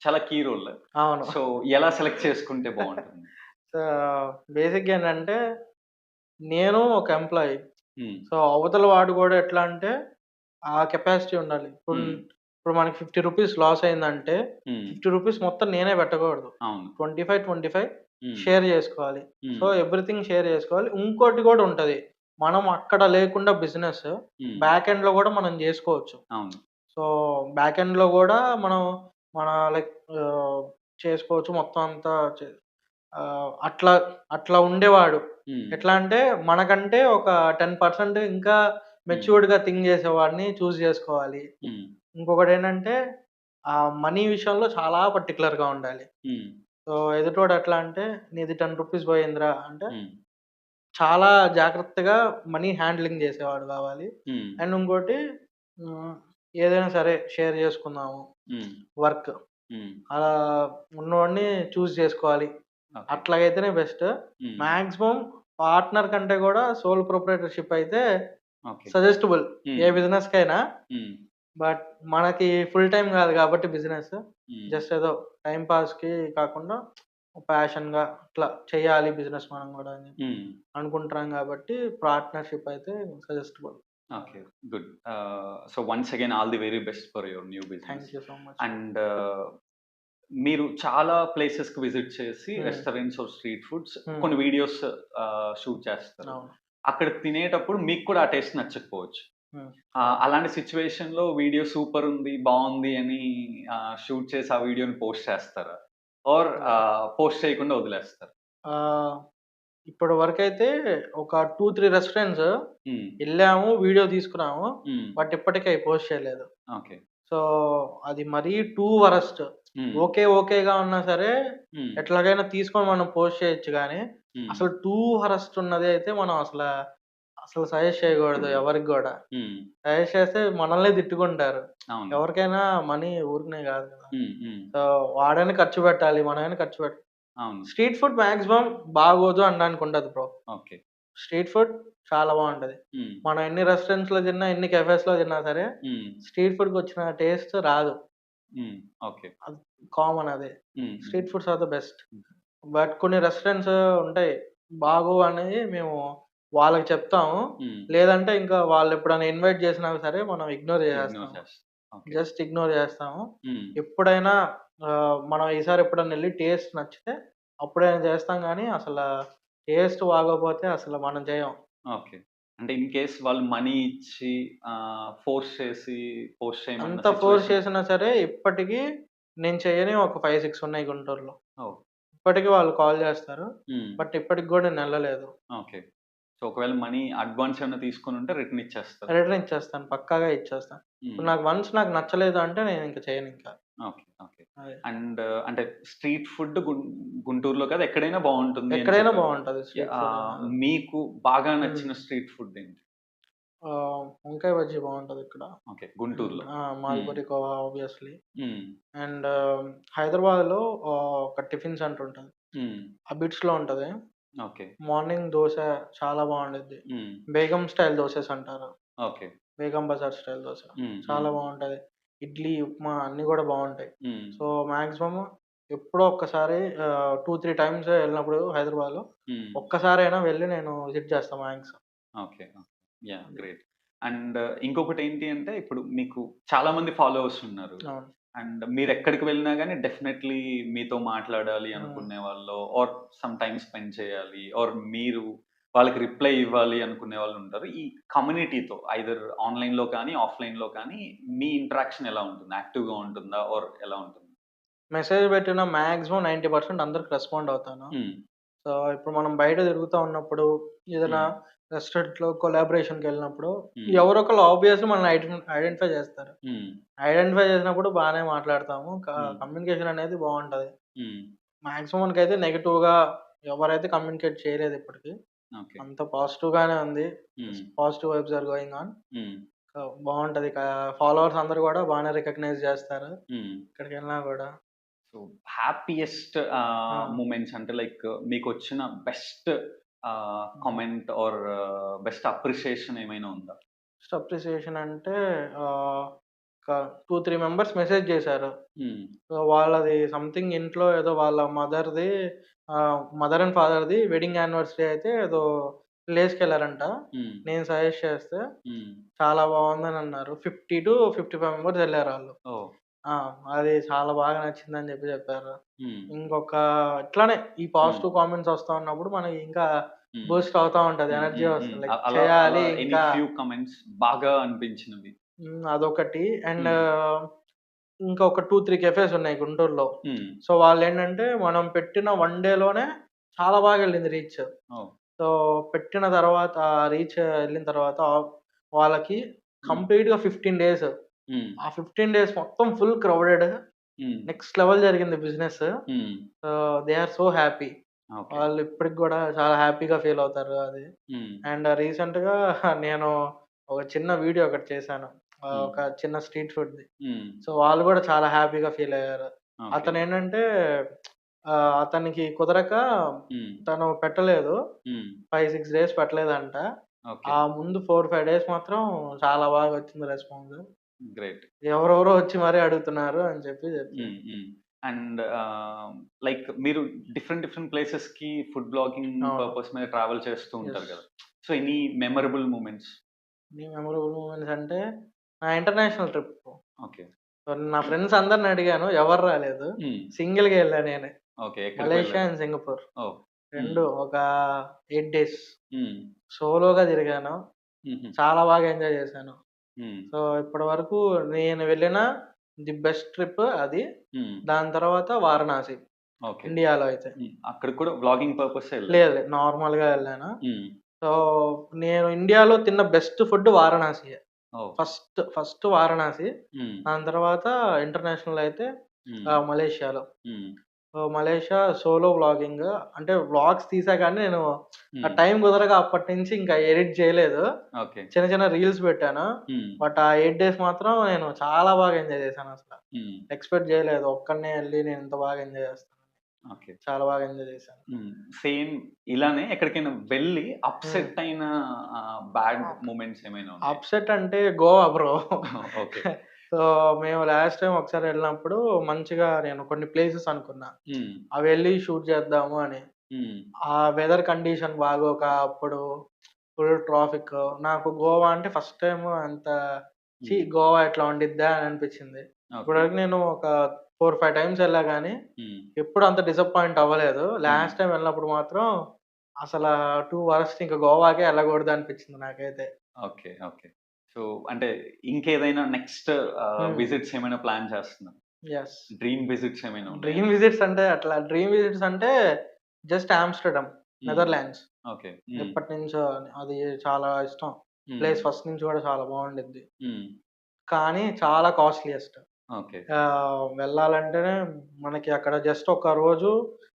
చాలా కీ రోల్. అవును. సో ఎలా సెలెక్ట్ చేసుకుంటే బాగుంటుంది? సో బేసిక్ ఏంటంటే నేను ఒక ఎంప్లాయీ. సో అవతల వాడు కూడా ఎట్లా అంటే ఆ కెపాసిటీ ఉండాలి. ఇప్పుడు మనకి 50 రూపీస్ లాస్ అయిందంటే 50 రూపీస్ మొత్తం నేనే పెట్టకూడదు. 25 షేర్ చేసుకోవాలి. సో ఎవ్రీథింగ్ షేర్ చేసుకోవాలి. ఇంకోటి కూడా ఉంటది, మనం అక్కడ లేకుండా బిజినెస్ బ్యాక్ ఎండ్ లో కూడా మనం చేసుకోవచ్చు. సో బ్యాక్ ఎండ్ లో కూడా మనం లైక్ చేసుకోవచ్చు మొత్తం అంతా. అట్లా అట్లా ఉండేవాడు. ఎట్లా అంటే మనకంటే ఒక 10% ఇంకా మెచ్యూర్డ్ గా థింక్ చేసేవాడిని చూస్ చేసుకోవాలి. ఇంకొకటి ఏంటంటే ఆ మనీ విషయంలో చాలా పర్టికులర్ గా ఉండాలి. సో ఎదుటోడు ఎట్లా అంటే నీది 10 రూపీస్ పోయిందిరా అంటే చాలా జాగ్రత్తగా మనీ హ్యాండ్లింగ్ చేసేవాడు కావాలి. అండ్ ఇంకోటి ఏదైనా సరే షేర్ చేసుకుందాము వర్క్, అలా ఉన్నవాడిని చూస్ చేసుకోవాలి. అట్లాగైతేనే బెస్ట్. మాక్సిమం పార్ట్నర్ కంటే కూడా సోల్ ప్రొప్రైటర్షిప్ అయితే సజెస్టబుల్ ఏ బిజినెస్ కైనా. బట్ మనకి ఫుల్ టైం కాదు కాబట్టి బిజినెస్ జస్ట్ ఏదో టైం పాస్ కి కాకుండా ప్యాషన్ గా ఇట్లా చేయాలి బిజినెస్ మనం కూడా అని అనుకుంటున్నాం కాబట్టి పార్ట్నర్షిప్ అయితే suggestible. Okay, good. So once again all the very best for your new business. Thank you so much. And మీరు చాలా ప్లేసెస్ కి విజిట్ చేసి రెస్టారెంట్స్ ఆర్ స్ట్రీట్ ఫుడ్స్ కొన్ని వీడియోస్ షూట్ చేస్తారు. అక్కడ తినేటప్పుడు మీకు కూడా ఆ టేస్ట్ నచ్చకపోవచ్చు. అలాంటి సిచ్యువేషన్ లో వీడియో సూపర్ ఉంది, బాగుంది అని షూట్ చేసి ఆ వీడియోని పోస్ట్ చేస్తారా, ఆర్ పోస్ట్ చేయకుండా వదిలేస్తారు? ఇప్పటి వరకు అయితే ఒక 2-3 రెస్టారెంట్స్ వెళ్ళాము, వీడియో తీసుకున్నాము, బట్ ఇప్పటికీ అవి పోస్ట్ చేయలేదు. ఓకే. సో అది మరీ టూ వరస్ట్. ఓకేగా ఉన్నా సరే ఎట్లాగైనా తీసుకొని మనం పోస్ట్ చేయొచ్చు, కానీ అసలు టూ వరస్ట్ ఉన్నది అయితే మనం అసలు సజెస్ట్ చేయకూడదు ఎవరికి కూడా. సజెస్ట్ చేస్తే మనల్ని తిట్టుకుంటారు. ఎవరికైనా మనీ ఊరికనే కాదు కదా. సో వాడైనా ఖర్చు పెట్టాలి, మనమైనా ఖర్చు పెట్టాలి. స్ట్రీట్ ఫుడ్ మాక్సిమం బాగోదు అనడానికి ఉండదు బ్రో. స్ట్రీట్ ఫుడ్ చాలా బాగుంటది. మనం ఎన్ని రెస్టారెంట్స్ లో తిన్నా, ఎన్ని కెఫేస్ లో తిన్నా సరే స్ట్రీట్ ఫుడ్ కి వచ్చిన టేస్ట్ రాదు. కామన్ అదే. Street foods are the best. But కొన్ని రెస్టారెంట్స్ ఉంటాయి బాగోవు అనేది మేము వాళ్ళకి చెప్తాము. లేదంటే ఇంకా వాళ్ళు ఎప్పుడైనా ఇన్వైట్ చేసినా సరే మనం ఇగ్నోర్ చేస్తాము, జస్ట్ ఇగ్నోర్ చేస్తాము. ఎప్పుడైనా మనం ఈసారి ఎప్పుడైనా వెళ్ళి టేస్ట్ నచ్చితే అప్పుడైనా చేస్తాం, కానీ అసలు టేస్ట్ బాగోపోతే అసలు మనం చేయం. ఓకే. అంటే ఇన్ కేస్ వాళ్ళు మనీ ఇచ్చి ఫోర్స్ చేసి పోస్ట్ చేయమని అంత ఫోర్స్ చేసినా సరే ఇప్పటికీ నేను చేయని ఒక 5-6 ఉన్నాయి గుంటూరులో. ఇప్పటికీ వాళ్ళు కాల్ చేస్తారు, బట్ ఇప్పటికి కూడా నేను వెళ్ళలేదు. ఓకే. సో ఒకవేళ మనీ అడ్వాన్స్ ఏమైనా తీసుకుని ఉంటే రిటర్న్ ఇచ్చేస్తాను, పక్కాగా ఇచ్చేస్తాను. నాకు వన్స్ నాకు నచ్చలేదు అంటే నేను ఇంకా చేయను ఇంకా. ఓకే. అండ్ అంటే స్ట్రీట్ ఫుడ్ గుంటూరులో కదా ఎక్కడైనా బాగుంటుంది, ఎక్కడైనా బాగుంటది. మీకు బాగా నచ్చిన స్ట్రీట్ ఫుడ్ ఏంటి? వంకాయ బజ్జీ బాగుంటది ఇక్కడ. ఓకే, గుంటూరులో. మాల్పూరి కోవా ఆబ్వియస్లీ. అండ్ హైదరాబాద్ లో ఒక టిఫిన్ సెంటర్ ఉంటది, అబిట్స్ లో ఉంటది. ఓకే. మార్నింగ్ దోశ చాలా బాగుంటుంది. బేగం స్టైల్ దోశస్ అంటారు. ఓకే. బేగం బజార్ స్టైల్ దోశ చాలా బాగుంటది. ఇడ్లీ, ఉప్మా అన్ని కూడా బాగుంటాయి. సో మాక్సిమం ఎప్పుడో ఒక్కసారి 2-3 టైమ్స్ వెళ్ళినప్పుడు హైదరాబాద్ లో ఒక్కసారి అయినా వెళ్ళి నేను విజిట్ చేస్తాను maximum. Okay. Yeah, great. And ఇంకొకటి ఏంటి అంటే ఇప్పుడు మీకు చాలా మంది ఫాలోవర్స్ ఉన్నారు, అండ్ మీరు ఎక్కడికి వెళ్ళినా కానీ డెఫినెట్లీ మీతో మాట్లాడాలి అనుకునే వాళ్ళు, ఆర్ సమ్ టైమ్ స్పెండ్ చేయాలి, ఆర్ మీరు వాళ్ళకి రిప్లై ఇవ్వాలి అనుకునే వాళ్ళు ఉంటారు. ఈ కమ్యూనిటీతో ఐదర్ ఆన్లైన్ లో కానీ ఆఫ్లైన్ లో కానీ మీ ఇంటరాక్షన్ ఎలా ఉంటుంది? యాక్టివ్ గా ఉంటుందా, ఆర్ ఎలా ఉంటుంది? మెసేజ్ పెట్టిన మాక్సిమం 90% అందరికి రెస్పాండ్ అవుతాను. సో ఇప్పుడు మనం బయట తిరుగుతూ ఉన్నప్పుడు ఏదైనా రెస్టారెంట్ లో కొలాబరేషన్ కి వెళ్ళినప్పుడు ఎవరో ఒకరు ఆబ్వియస్ మనల్ని ఐడెంటిఫై చేస్తారు. ఐడెంటిఫై చేసినప్పుడు బాగానే మాట్లాడతాము. కమ్యూనికేషన్ అనేది బాగుంటది. మాక్సిమం మనకైతే నెగిటివ్ గా ఎవరైతే కమ్యూనికేట్ చేయలేదు ఇప్పటికి. అంత పాజిటివ్ గానే ఉంది. Positive vibes are going on. బాగుంటది. ఫాలోవర్స్ అందరూ కూడా బాగానే రికగ్నైజ్ చేస్తారు ఇక్కడికి వెళ్ళినా కూడా. సో హ్యాపీయెస్ట్ మూమెంట్స్ అంటే లైక్ మీకు వచ్చిన best comment or best appreciation ఏమైనా ఉందా? బెస్ట్ అప్రిసియేషన్ అంటే 2-3 మెంబర్స్ మెసేజ్ చేశారు. వాళ్ళది సంథింగ్ ఇంట్లో ఏదో వాళ్ళ మదర్ అండ్ ఫాదర్ది వెడ్డింగ్ యానివర్సరీ అయితే ఏదో ప్లేస్కి వెళ్ళారంట. నేను సజెస్ట్ చేస్తే చాలా బాగుందని అన్నారు. 50-55 మెంబర్స్ వెళ్ళారు వాళ్ళు. అది చాలా బాగా నచ్చిందని చెప్పారు. ఇంకొక ఇట్లానే ఈ పాజిటివ్ కామెంట్స్ వస్తా ఉన్నప్పుడు మనకి ఇంకా బూస్ట్ అవుతా ఉంటది, ఎనర్జీ వస్తుంది. లైక్ చేయాలి ఇంకా. కామెంట్స్ బాగా అనిపించినవి అదొకటి. అండ్ ఇంకొక 2-3 కెఫేస్ ఉన్నాయి గుంటూరులో. సో వాళ్ళు ఏంటంటే మనం పెట్టిన 1 డేలోనే చాలా బాగా వెళ్ళింది రీచ్. సో పెట్టిన తర్వాత రీచ్ వెళ్ళిన తర్వాత వాళ్ళకి కంప్లీట్ గా 15 డేస్, ఆ 15 డేస్ మొత్తం ఫుల్ క్రౌడెడ్, నెక్స్ట్ లెవెల్ జరిగింది business. So they are so happy. వాళ్ళు ఇప్పటికి కూడా చాలా హ్యాపీగా ఫీల్ అవుతారు అది. అండ్ రీసెంట్ గా నేను ఒక చిన్న వీడియో ఒకటి చేశాను, ఒక చిన్న స్ట్రీట్ ఫుడ్ ది. సో వాళ్ళు కూడా చాలా హ్యాపీగా ఫీల్ అయ్యారు. అతను ఏంటంటే అతనికి కుదరక తను పెట్టలేదు, 5-6 డేస్ పెట్టలేదంట. ఆ ముందు 4-5 డేస్ మాత్రం చాలా బాగా వచ్చింది రెస్పాన్స్. గ్రేట్. ఎవరెవరో వచ్చి మరీ అడుగుతున్నారు అని చెప్పి. అండ్ లైక్ మీరు డిఫరెంట్ ప్లేసెస్ కి ఫుడ్ బ్లాగింగ్ పర్పస్ మీద ట్రావెల్ చేస్తూ ఉంటారు కదా. So any memorable moments? అంటే నా ఇంటర్నేషనల్ ట్రిప్. ఓకే. నా ఫ్రెండ్స్ అందరిని అడిగాను, ఎవరు రాలేదు. సింగిల్ గా వెళ్ళా నేనే. మలేషియా అండ్ సింగపూర్ రెండు ఒక 8 డేస్ సోలోగా తిరిగాను. చాలా బాగా ఎంజాయ్ చేశాను. సో ఇప్పటి వరకు నేను వెళ్ళిన ది బెస్ట్ ట్రిప్ అది. దాని తర్వాత వారణాసి, ఇండియాలో అయితే. అక్కడ కూడా బ్లాగింగ్ పర్పస్ లేదు, నార్మల్ గా వెళ్ళాను. సో నేను ఇండియాలో తిన్న best food Varanasi. First Varanasi, దాని తర్వాత ఇంటర్నేషనల్ అయితే మలేషియాలో. మలేషియా సోలో వ్లాగింగ్, అంటే వ్లాగ్స్ తీసా కానీ నేను ఆ టైం కుదరగా అప్పటి నుంచి ఇంకా ఎడిట్ చేయలేదు. చిన్న చిన్న రీల్స్ పెట్టాను. బట్ ఆ 8 డేస్ మాత్రం నేను చాలా బాగా ఎంజాయ్ చేశాను. అసలు ఎక్స్పెక్ట్ చేయలేదు ఒక్కనే వెళ్ళి నేను ఇంత బాగా ఎంజాయ్ చేస్తాను. చాలా బాగా ఎంజాయ్ చేశాను. సేమ్ ఇలానే ఎక్కడికైనా వెళ్ళి అప్సెట్ అయిన బ్యాడ్ మూమెంట్స్ ఏమైనా? అప్సెట్ అంటే గోవా బ్రో. సో మేము లాస్ట్ టైం ఒకసారి వెళ్ళినప్పుడు మంచిగా నేను కొన్ని ప్లేసెస్ అనుకున్నా, అవి వెళ్ళి షూట్ చేద్దాము అని. ఆ వెదర్ కండిషన్ బాగోక అప్పుడు ఫుల్ ట్రాఫిక్. నాకు గోవా అంటే ఫస్ట్ టైం అంత గోవా ఎట్లా ఉండిద్దా అని అనిపించింది. ఇప్పటివరకు నేను ఒక 4-5 టైమ్స్ వెళ్ళా కానీ ఎప్పుడు అంత డిసప్పాయింట్ అవ్వలేదు. లాస్ట్ టైం వెళ్ళినప్పుడు మాత్రం అసలు 2 వరస్ట్, ఇంకా గోవాకే వెళ్ళకూడదు అనిపించింది నాకైతే. ఓకే. సో అంటే ఇంకేదైనా నెక్స్ట్ విజిట్స్ ఏమైనా ప్లాన్ చేస్తున్నా? డ్రీమ్ విజిట్స్ ఏమైనా? డ్రీమ్ విజిట్స్ అంటే అట్లా డ్రీమ్ విజిట్స్ అంటే జస్ట్ ఆమ్స్టర్డామ్, నెదర్లాండ్స్. ఎప్పటి నుంచో అది చాలా ఇష్టం ప్లేస్, ఫస్ట్ నుంచి కూడా చాలా బాగుండిద్ది. కానీ చాలా కాస్ట్లీయెస్ట్. వెళ్ళాలంటేనే మనకి అక్కడ జస్ట్ ఒక రోజు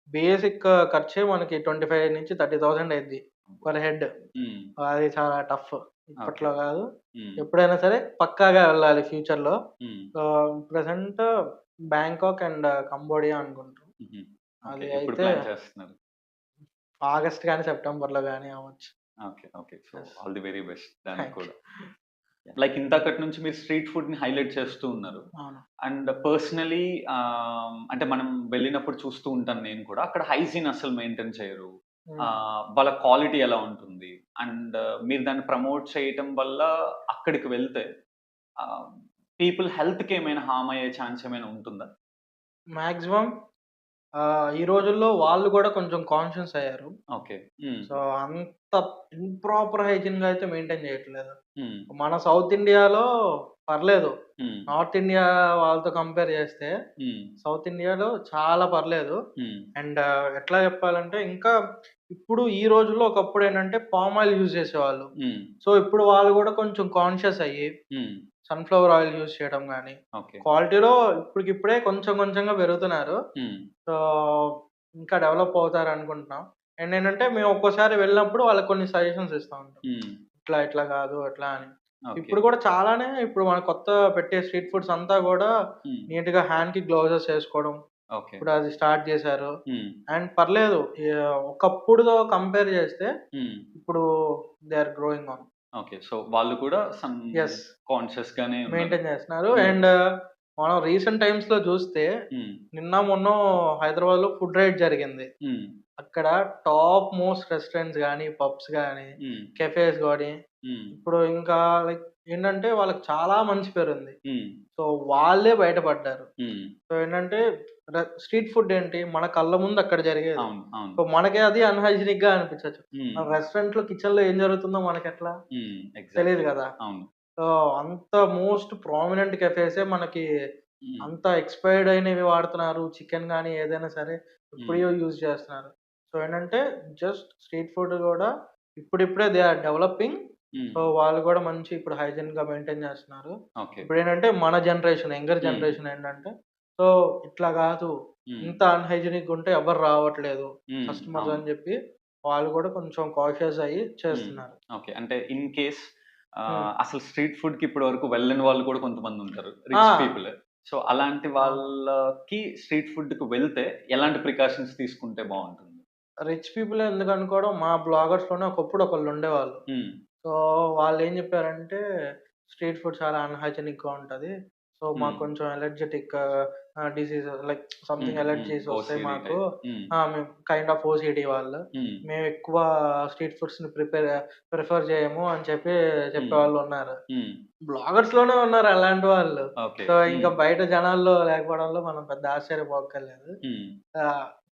బేసిక్ ఖర్చే మనకి 25,000-30,000 అయింది పర్ హెడ్. అది చాలా టఫ్. ఇప్పట్లో కాదు, ఎప్పుడైనా సరే పక్కాగా వెళ్ళాలి ఫ్యూచర్ లో. ప్రెసెంట్ బ్యాంకాక్ అండ్ కంబోడియా అనుకుంటాం. అది అయితే ఆగస్ట్ కానీ సెప్టెంబర్ లో కానీ అవ్వచ్చు. ఆల్ ది వెరీ బెస్ట్ దానికి కూడా. లైక్ ఇంతకటి నుంచి మీరు స్ట్రీట్ ఫుడ్ ని హైలైట్ చేస్తూ ఉన్నారు. అండ్ పర్సనలీ అంటే మనం వెళ్ళినప్పుడు చూస్తూ ఉంటాను నేను కూడా, అక్కడ హైజీన్ అసలు మెయింటైన్ చేయరు. వాళ్ళ క్వాలిటీ ఎలా ఉంటుంది, అండ్ మీరు దాన్ని ప్రమోట్ చేయటం వల్ల అక్కడికి వెళ్తే పీపుల్ హెల్త్ కి ఏమైనా హామ్ అయ్యే ఛాన్స్ ఏమైనా ఉంటుందా? మాక్సిమం ఈ రోజుల్లో వాళ్ళు కూడా కొంచెం కాన్షియస్ అయ్యారు. సో అంత ఇంప్రాపర్ హైజీన్ గా అయితే మెయింటైన్ చేయట్లేదు. మన సౌత్ ఇండియాలో పర్లేదు, నార్త్ ఇండియా వాళ్ళతో కంపేర్ చేస్తే సౌత్ ఇండియాలో చాలా పర్లేదు. అండ్ ఎట్లా చెప్పాలంటే ఇంకా ఇప్పుడు ఈ రోజుల్లో ఒకప్పుడు ఏంటంటే పామ్ ఆయిల్ యూజ్ చేసేవాళ్ళు. సో ఇప్పుడు వాళ్ళు కూడా కొంచెం కాన్షియస్ అయ్యి సన్‌ఫ్లవర్ ఆయిల్ యూజ్ చేయడం గానీ, ఓకే. క్వాలిటీలో ఇప్పటికిప్పుడే కొంచెం కొంచెంగా పెరుగుతున్నారు. సో ఇంకా డెవలప్ అవుతారనుకుంటున్నాం. అండ్ ఏంటంటే మేము ఒక్కోసారి వెళ్ళినప్పుడు వాళ్ళకి కొన్ని సజెషన్స్ ఇస్తా ఉంటాం. ఇట్లా, ఇట్లా కాదు అట్లా అని. ఓకే. ఇప్పుడు కూడా చాలానే ఇప్పుడు మన కొత్త పెట్టే స్ట్రీట్ ఫుడ్స్ అంతా కూడా నీట్‌గా హ్యాండ్‌కి గ్లౌజెస్ ఏసుకోవడం. ఓకే. ఇప్పుడు అది స్టార్ట్ చేశారు. అండ్ పర్లేదు ఒకప్పుడుతో కంపేర్ చేస్తే ఇప్పుడు they are growing on. Okay. So వాళ్ళు కూడా సమ్ యెస్. కాన్షియస్ గానే ఉన్నారు. మెయింటైన్ చేస్తున్నారు. అండ్ మనం రీసెంట్ టైమ్స్‌లో చూస్తే నిన్న మొన్నో హైదరాబాద్‌లో ఫుడ్ రైడ్ జరిగింది. అక్కడ టాప్ మోస్ట్ రెస్టారెంట్స్ గానీ, పబ్స్ గానీ, కెఫేస్ గానీ ఇప్పుడు ఇంకా లైక్ ఏంటంటే వాళ్ళకి చాలా మంచి పేరుంది. సో వాళ్ళే బయటపడ్డారు. సో ఏంటంటే స్ట్రీట్ ఫుడ్ ఏంటి మన కళ్ళ ముందు అక్కడ జరిగేది. అవును. అవును. సో మనకే అది అన్‌హైజీనిక్‌గా అనిపించొచ్చు. హ్మ్. మన రెస్టారెంట్‌లో కిచెన్‌లో ఏం జరుగుతుందో మనకెట్లా ఎగ్జాక్ట్‌లీ. తెలీదు కదా! అవును. సో అంత మోస్ట్ ప్రామినెంట్ కెఫేసే మనకి హ్మ్. అంత ఎక్స్‌పైర్డ్ అయినవి వాడుతున్నారు. చికెన్ గానీ ఏదైనా సరే ఇప్పుడియో యూజ్ చేస్తున్నారు. సో ఏంటంటే జస్ట్ స్ట్రీట్ ఫుడ్ గూడా ఇప్పుడిప్పుడే దే ఆర్ డెవలపింగ్. సో వాళ్ళు గూడా మంచి ఇప్పుడు హైజీన్‌గా మెయింటైన్ చేస్తున్నారు. ఓకే. ఇప్పుడేంటంటే మన జనరేషన్ యంగర్ జనరేషన్ ఏంటంటే సో ఇట్లా గాదు. ఇంత అన్‌హైజీనిక్‌గా ఉంటే ఎవరు రావట్లేదు కస్టమర్స్ అవును. అని జెప్పి వాళ్ళు గూడా కొంచెం కాషియస్ అయ్యి చేస్తున్నారు. ఓకే. అంటే ఇన్ కేస్ హ్మ్. అసలు స్ట్రీట్ ఫుడ్‌కి ఇప్పటి వరకు వెళ్ళని వాళ్ళు కూడా కొంతమంది ఉంటారు. ఆ! Rich people. సో అలాంటి వాళ్ళకి స్ట్రీట్ ఫుడ్‌కి వెళ్తే ఎలాంటి ప్రికాషన్స్ తీసుకుంటే బావుంటుంది? రిచ్ పీపుల్ ఎందుకనుకోవడం మా బ్లాగర్స్‌లోనే ఒకప్పుడు ఒకళ్ళుండేవాళ్ళు. సో వాళ్ళేం జెప్పారంటే, "స్ట్రీట్ ఫుడ్ చాలా అన్‌హైజీనిక్‌గా ఉంటది. సో మాకు కొంచెం అలర్జెటిక్ డిసీజ్ లైక్ సంథింగ్ అలర్జీస్ వస్తాయి ఓసీడీ మాకు. టైప్. మేము కైండ్ ఆఫ్ ఓసీడీ వాళ్ళు. మేమెక్కువ స్ట్రీట్ ఫుడ్స్‌ని ప్రిఫర్ జేయము" అని చెప్పేవాళ్ళున్నారు. బ్లాగర్స్‌లోనే ఉన్నారు అలాంటి వాళ్ళు. ఓకే. సో ఇంకా బయట జనాల్లో లేకపోవడంలో మనం పెద్ద ఆశ్చర్యపోక్కర్లేదు.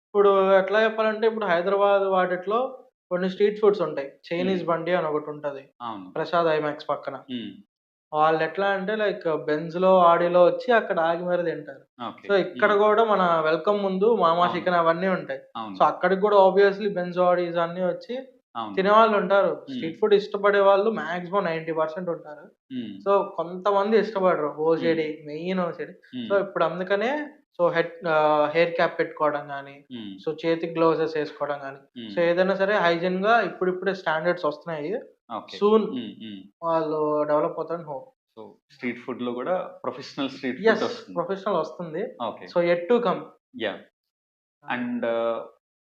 ఇప్పుడు ఎట్లా చెప్పాలంటే ఇప్పుడు హైదరాబాద్ వాటిట్లో కొన్ని స్ట్రీట్ ఫుడ్స్ ఉంటాయి. చైనీస్ బండి అని ఒకటుంటది. అవును. ప్రసాద్ ఐమాక్స్ పక్కన. వాళ్ళెట్లా అంటే లైక్ బెంజ్‌లో, ఆడిలో వచ్చి అక్కడ ఆగి మరి తింటారు. ఓకే. సో ఇక్కడ గూడా మన వెల్కమ్ ముందు మామా అవును. చికెన్ అవన్నీ ఉంటాయి. అవును. సో అక్కడికి గూడా ఆబ్వియస్‌లీ బెంజ్, ఆడీస్ అన్నీ వచ్చి అవును. తినేవాళ్ళుంటారు. స్ట్రీట్ ఫుడ్ ఇష్టపడే వాళ్ళు మాక్సిమం 90% ఉంటారు. సో కొంతమంది ఇష్టపడరు. OCD main OCD. సో ఇప్పుడు అందుకనే సో హెయిర్ క్యాప్ పెట్టుకోవడం గానీ, సో చేతికి గ్లౌజెస్ ఏసుకోవడం గానీ, సో ఏదైనా సరే హైజీన్‌గా ఇప్పుడిప్పుడే స్టాండర్డ్స్ వస్తున్నాయి. ఓకే. సూన్ వాళ్ళు డెవలప్ అవుతారని హోప్. సో స్ట్రీట్ ఫుడ్‌లో కూడా ప్రొఫెషనల్ స్ట్రీట్ యెస్. ఫుడ్ వస్తుంది. ప్రొఫెషనల్ వస్తుంది. Okay. So yet to come. Yeah! And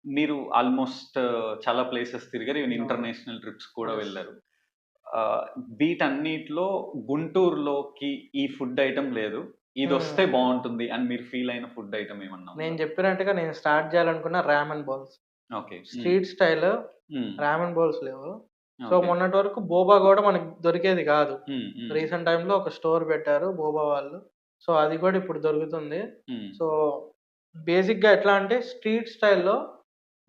మీరు ఆల్‌మోస్ట్ చాలా ప్లేసెస్ తిరిగారు. ఈవెన్ ఇంటర్నేషనల్ ట్రిప్స్ కూడా Yes. వెళ్లారు. వీటన్నిటిలో గుంటూరులోకి ఈ ఫుడ్ ఐటెమ్ లేదు. ఇదొస్తే బావుంటుంది అని మీరు ఫీల్ అయిన ఫుడ్ ఐటెమ్ ఏమన్నా ఉందా? నేను చెప్పినట్టుగా నేను స్టార్ట్ చేయాలనుకున్న రామెన్ బౌల్స్. ఓకే. స్ట్రీట్ స్టైల్ హ్మ్. రామెన్ బౌల్స్ లేవు. So okay. మొన్నటి వరకు బోబా గూడా మనకి దొరికేది కాదు. హ్మ్. హ్మ్. రీసెంట్ టైమ్‌లో ఒక స్టోర్ పెట్టారు బోబా వాళ్ళు. సో అది కూడా ఇప్పుడు దొరుకుతుంది. హ్మ్. సో బేసిక్‌గా ఎట్లా అంటే స్ట్రీట్ స్టైల్‌లో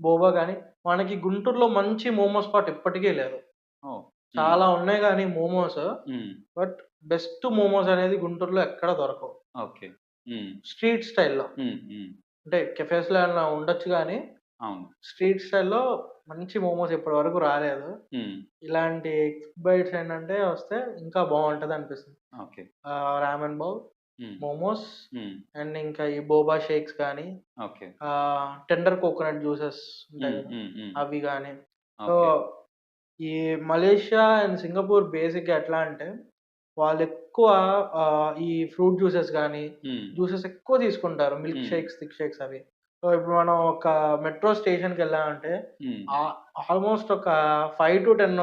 బోబా గాని, మనకి గుంటూరులో మంచి మోమో స్పాట్ ఇప్పటికీ లేదు. ఓహ్! చాలా ఉన్నాయి గానీ మోమోస్. హ్మ్. బట్ బెస్ట్ మోమోస్ అనేది గుంటూరులో ఎక్కడ దొరకవు. ఓకే. హ్మ్. స్ట్రీట్ స్టైల్‌లో. హ్మ్. హ్మ్. అంటే కెఫేస్‌లో ఏమన్నా ఉండొచ్చు గానీ, అవును. స్ట్రీట్ స్టైల్‌లో మంచి మోమోస్ ఇప్పటి వరకు రాలేదు. హ్మ్. ఇలాంటి క్విక్ బైట్స్ ఏంటంటే వస్తే ఇంకా బావుంటదనిపిస్తుంది. ఓకే. రామెన్ బౌల్, హ్మ్. మోమోస్ హ్మ్. అండ్ ఇంకా ఈ బోబా షేక్స్ గానీ, ఓకే. టెండర్ కోకోనట్ జ్యూసెస్ ఉంటాయి హ్మ్. గదా! హ్మ్. హ్మ్. అవి గానీ. So, okay. ఈ మలేషియా అండ్ సింగపూర్ బేసిక్‌గా ఎట్లా అంటే, వాళ్ళెక్కువ ఈ ఫ్రూట్ జ్యూసెస్ గానీ, హ్మ్. జ్యూసెస్ ఎక్కువ తీసుకుంటారు. మిల్క్ హ్మ్. షేక్స్, థిక్ షేక్స్ అవి. సో, ఇప్పుడు మనం ఒక మెట్రో స్టేషన్‌కెళ్ళామంటే హ్మ్. ఆల్‌మోస్ట్ ఒక 5-10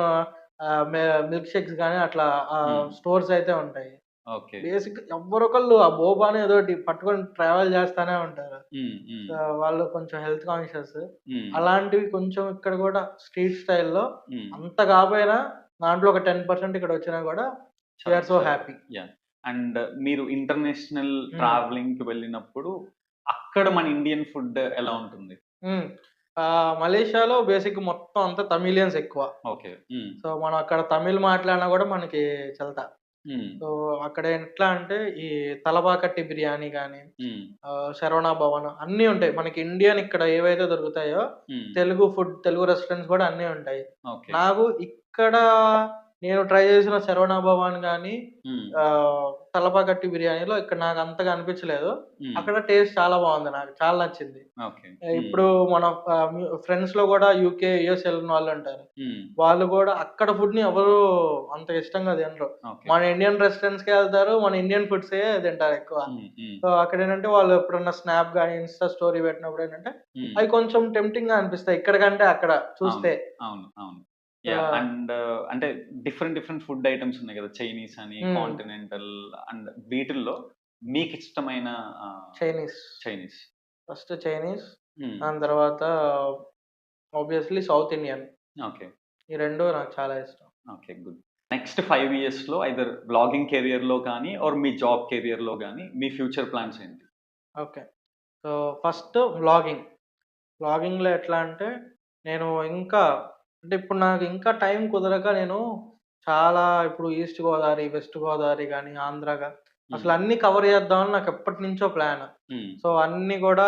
ఆహ్, మె మిల్క్ షేక్స్ గానీ అట్లా హ్మ్. స్టోర్స్ అయితే ఉంటాయి. ఓకే. బేసిక్‌గా ఎవ్వరొకళ్ళు ఆ బోబాని ఏదోటి పట్టుకొని ట్రావెల్ చేస్తానే ఉంటారు. హ్మ్. హ్మ్. వాళ్ళు కొంచెం హెల్త్ కాన్షియస్. హ్మ్. అలాంటివి కొంచెం ఇక్కడ గూడా స్ట్రీట్ స్టైల్‌లో హ్మ్. అంత కాపోయినా దాంట్లో ఒక 10% ఇక్కడొచ్చినా గూడా we are so happy. Yeah! And మీరు ఇంటర్నేషనల్ హ్మ్. ట్రావెలింగ్‌కి వెళ్ళినప్పుడు అక్కడ మన ఇండియన్ ఫుడ్ ఎలా ఉంటుంది? హ్మ్. మలేషియాలో బేసిక్‌గా మొత్తం అంతా తమిళియన్స్ ఎక్కువ. ఓకే. హ్మ్. సో, మనం అక్కడ తమిళ్ మాట్లాడినా గూడా మనకి చెల్తా. సో అక్కడ ఎట్లా అంటే ఈ తలపాకట్టి బిర్యానీ కానీ శరవణ భవన్ అన్నీ ఉంటాయి మనకి. ఇండియన్ ఇక్కడ ఏవైతే దొరుకుతాయో తెలుగు ఫుడ్, తెలుగు రెస్టారెంట్స్ కూడా అన్నీ ఉంటాయి. నాకు ఇక్కడ నేను ట్రై చేసిన శరవణ భవన్ కానీ తలపాకట్టి బిర్యానీలో ఇక్కడ నాకు అంతగా అనిపించలేదు. అక్కడ టేస్ట్ చాలా బాగుంది, నాకు చాలా నచ్చింది. ఇప్పుడు మన ఫ్రెండ్స్ లో కూడా యూకే, యుఎస్ వెళ్ళిన వాళ్ళు ఉంటారు. వాళ్ళు కూడా అక్కడ ఫుడ్ ని ఎవరు అంత ఇష్టంగా తినరు. మన ఇండియన్ రెస్టారెంట్స్ కి వెళ్తారు, మన ఇండియన్ ఫుడ్స్ తింటారు ఎక్కువ. సో అక్కడ ఏంటంటే వాళ్ళు ఎప్పుడన్నా స్నాప్ గానీ ఇన్స్టా స్టోరీ పెట్టినప్పుడు ఏంటంటే అవి కొంచెం టెంప్టింగ్ గా అనిపిస్తాయి ఇక్కడ కంటే అక్కడ చూస్తే. అండ్ అంటే డిఫరెంట్ ఫుడ్ ఐటమ్స్ ఉన్నాయి కదా, చైనీస్ అని, కాంటినెంటల్, అండ్ వీటిల్లో మీకు ఇష్టమైన చైనీస్ ఫస్ట్ చైనీస్, దాని తర్వాత ఆబ్వియస్లీ సౌత్ ఇండియన్. ఓకే, ఈ రెండు నాకు చాలా ఇష్టం. Okay, good. నెక్స్ట్ 5 years లో ఐదర్ బ్లాగింగ్ కెరియర్ లో కానీ ఆర్ మీ జాబ్ కెరియర్ లో కానీ మీ ఫ్యూచర్ ప్లాన్స్ ఏంటి? ఓకే, సో ఫస్ట్ బ్లాగింగ్లో ఎట్లా అంటే నేను ఇంకా అంటే ఇప్పుడు నాకు ఇంకా టైం కుదరక నేను చాలా ఇప్పుడు ఈస్ట్ గోదావరి, వెస్ట్ గోదావరి కానీ ఆంధ్రగా అసలు అన్ని కవర్ చేద్దామని నాకు ఎప్పటి నుంచో ప్లాన్. సో అన్ని కూడా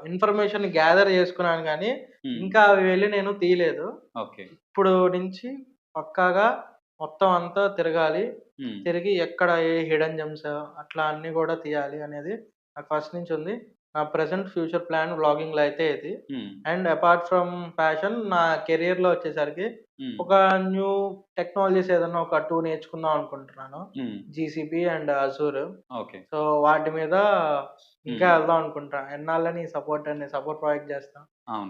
ఇన్ఫర్మేషన్ గ్యాదర్ చేసుకున్నాను కానీ ఇంకా అవి వెళ్ళి నేను తీయలేదు. ఇప్పుడు నుంచి పక్కాగా మొత్తం అంతా తిరగాలి, తిరిగి ఎక్కడ ఏ హిడెన్ జెమ్స్ అట్లా అన్ని కూడా తీయాలి అనేది నాకు ఫస్ట్ నుంచి ఉంది. నా ప్రెసెంట్ ఫ్యూచర్ ప్లాన్ వ్లాగింగ్ లో అయితే ఇది. అండ్ అపార్ట్ ఫ్రమ్ ప్యాషన్, నా కెరియర్ లో వచ్చేసరికి ఒక న్యూ టెక్నాలజీస్ ఏదన్నా ఒక 2 నేర్చుకుందాం అనుకుంటున్నాను. GCP and Azure. సో వాటి మీద ఇంకా వెళ్దాం అనుకుంటున్నాను. ఎన్నాళ్ళని సపోర్ట్ ప్రొవైడ్ చేస్తాం.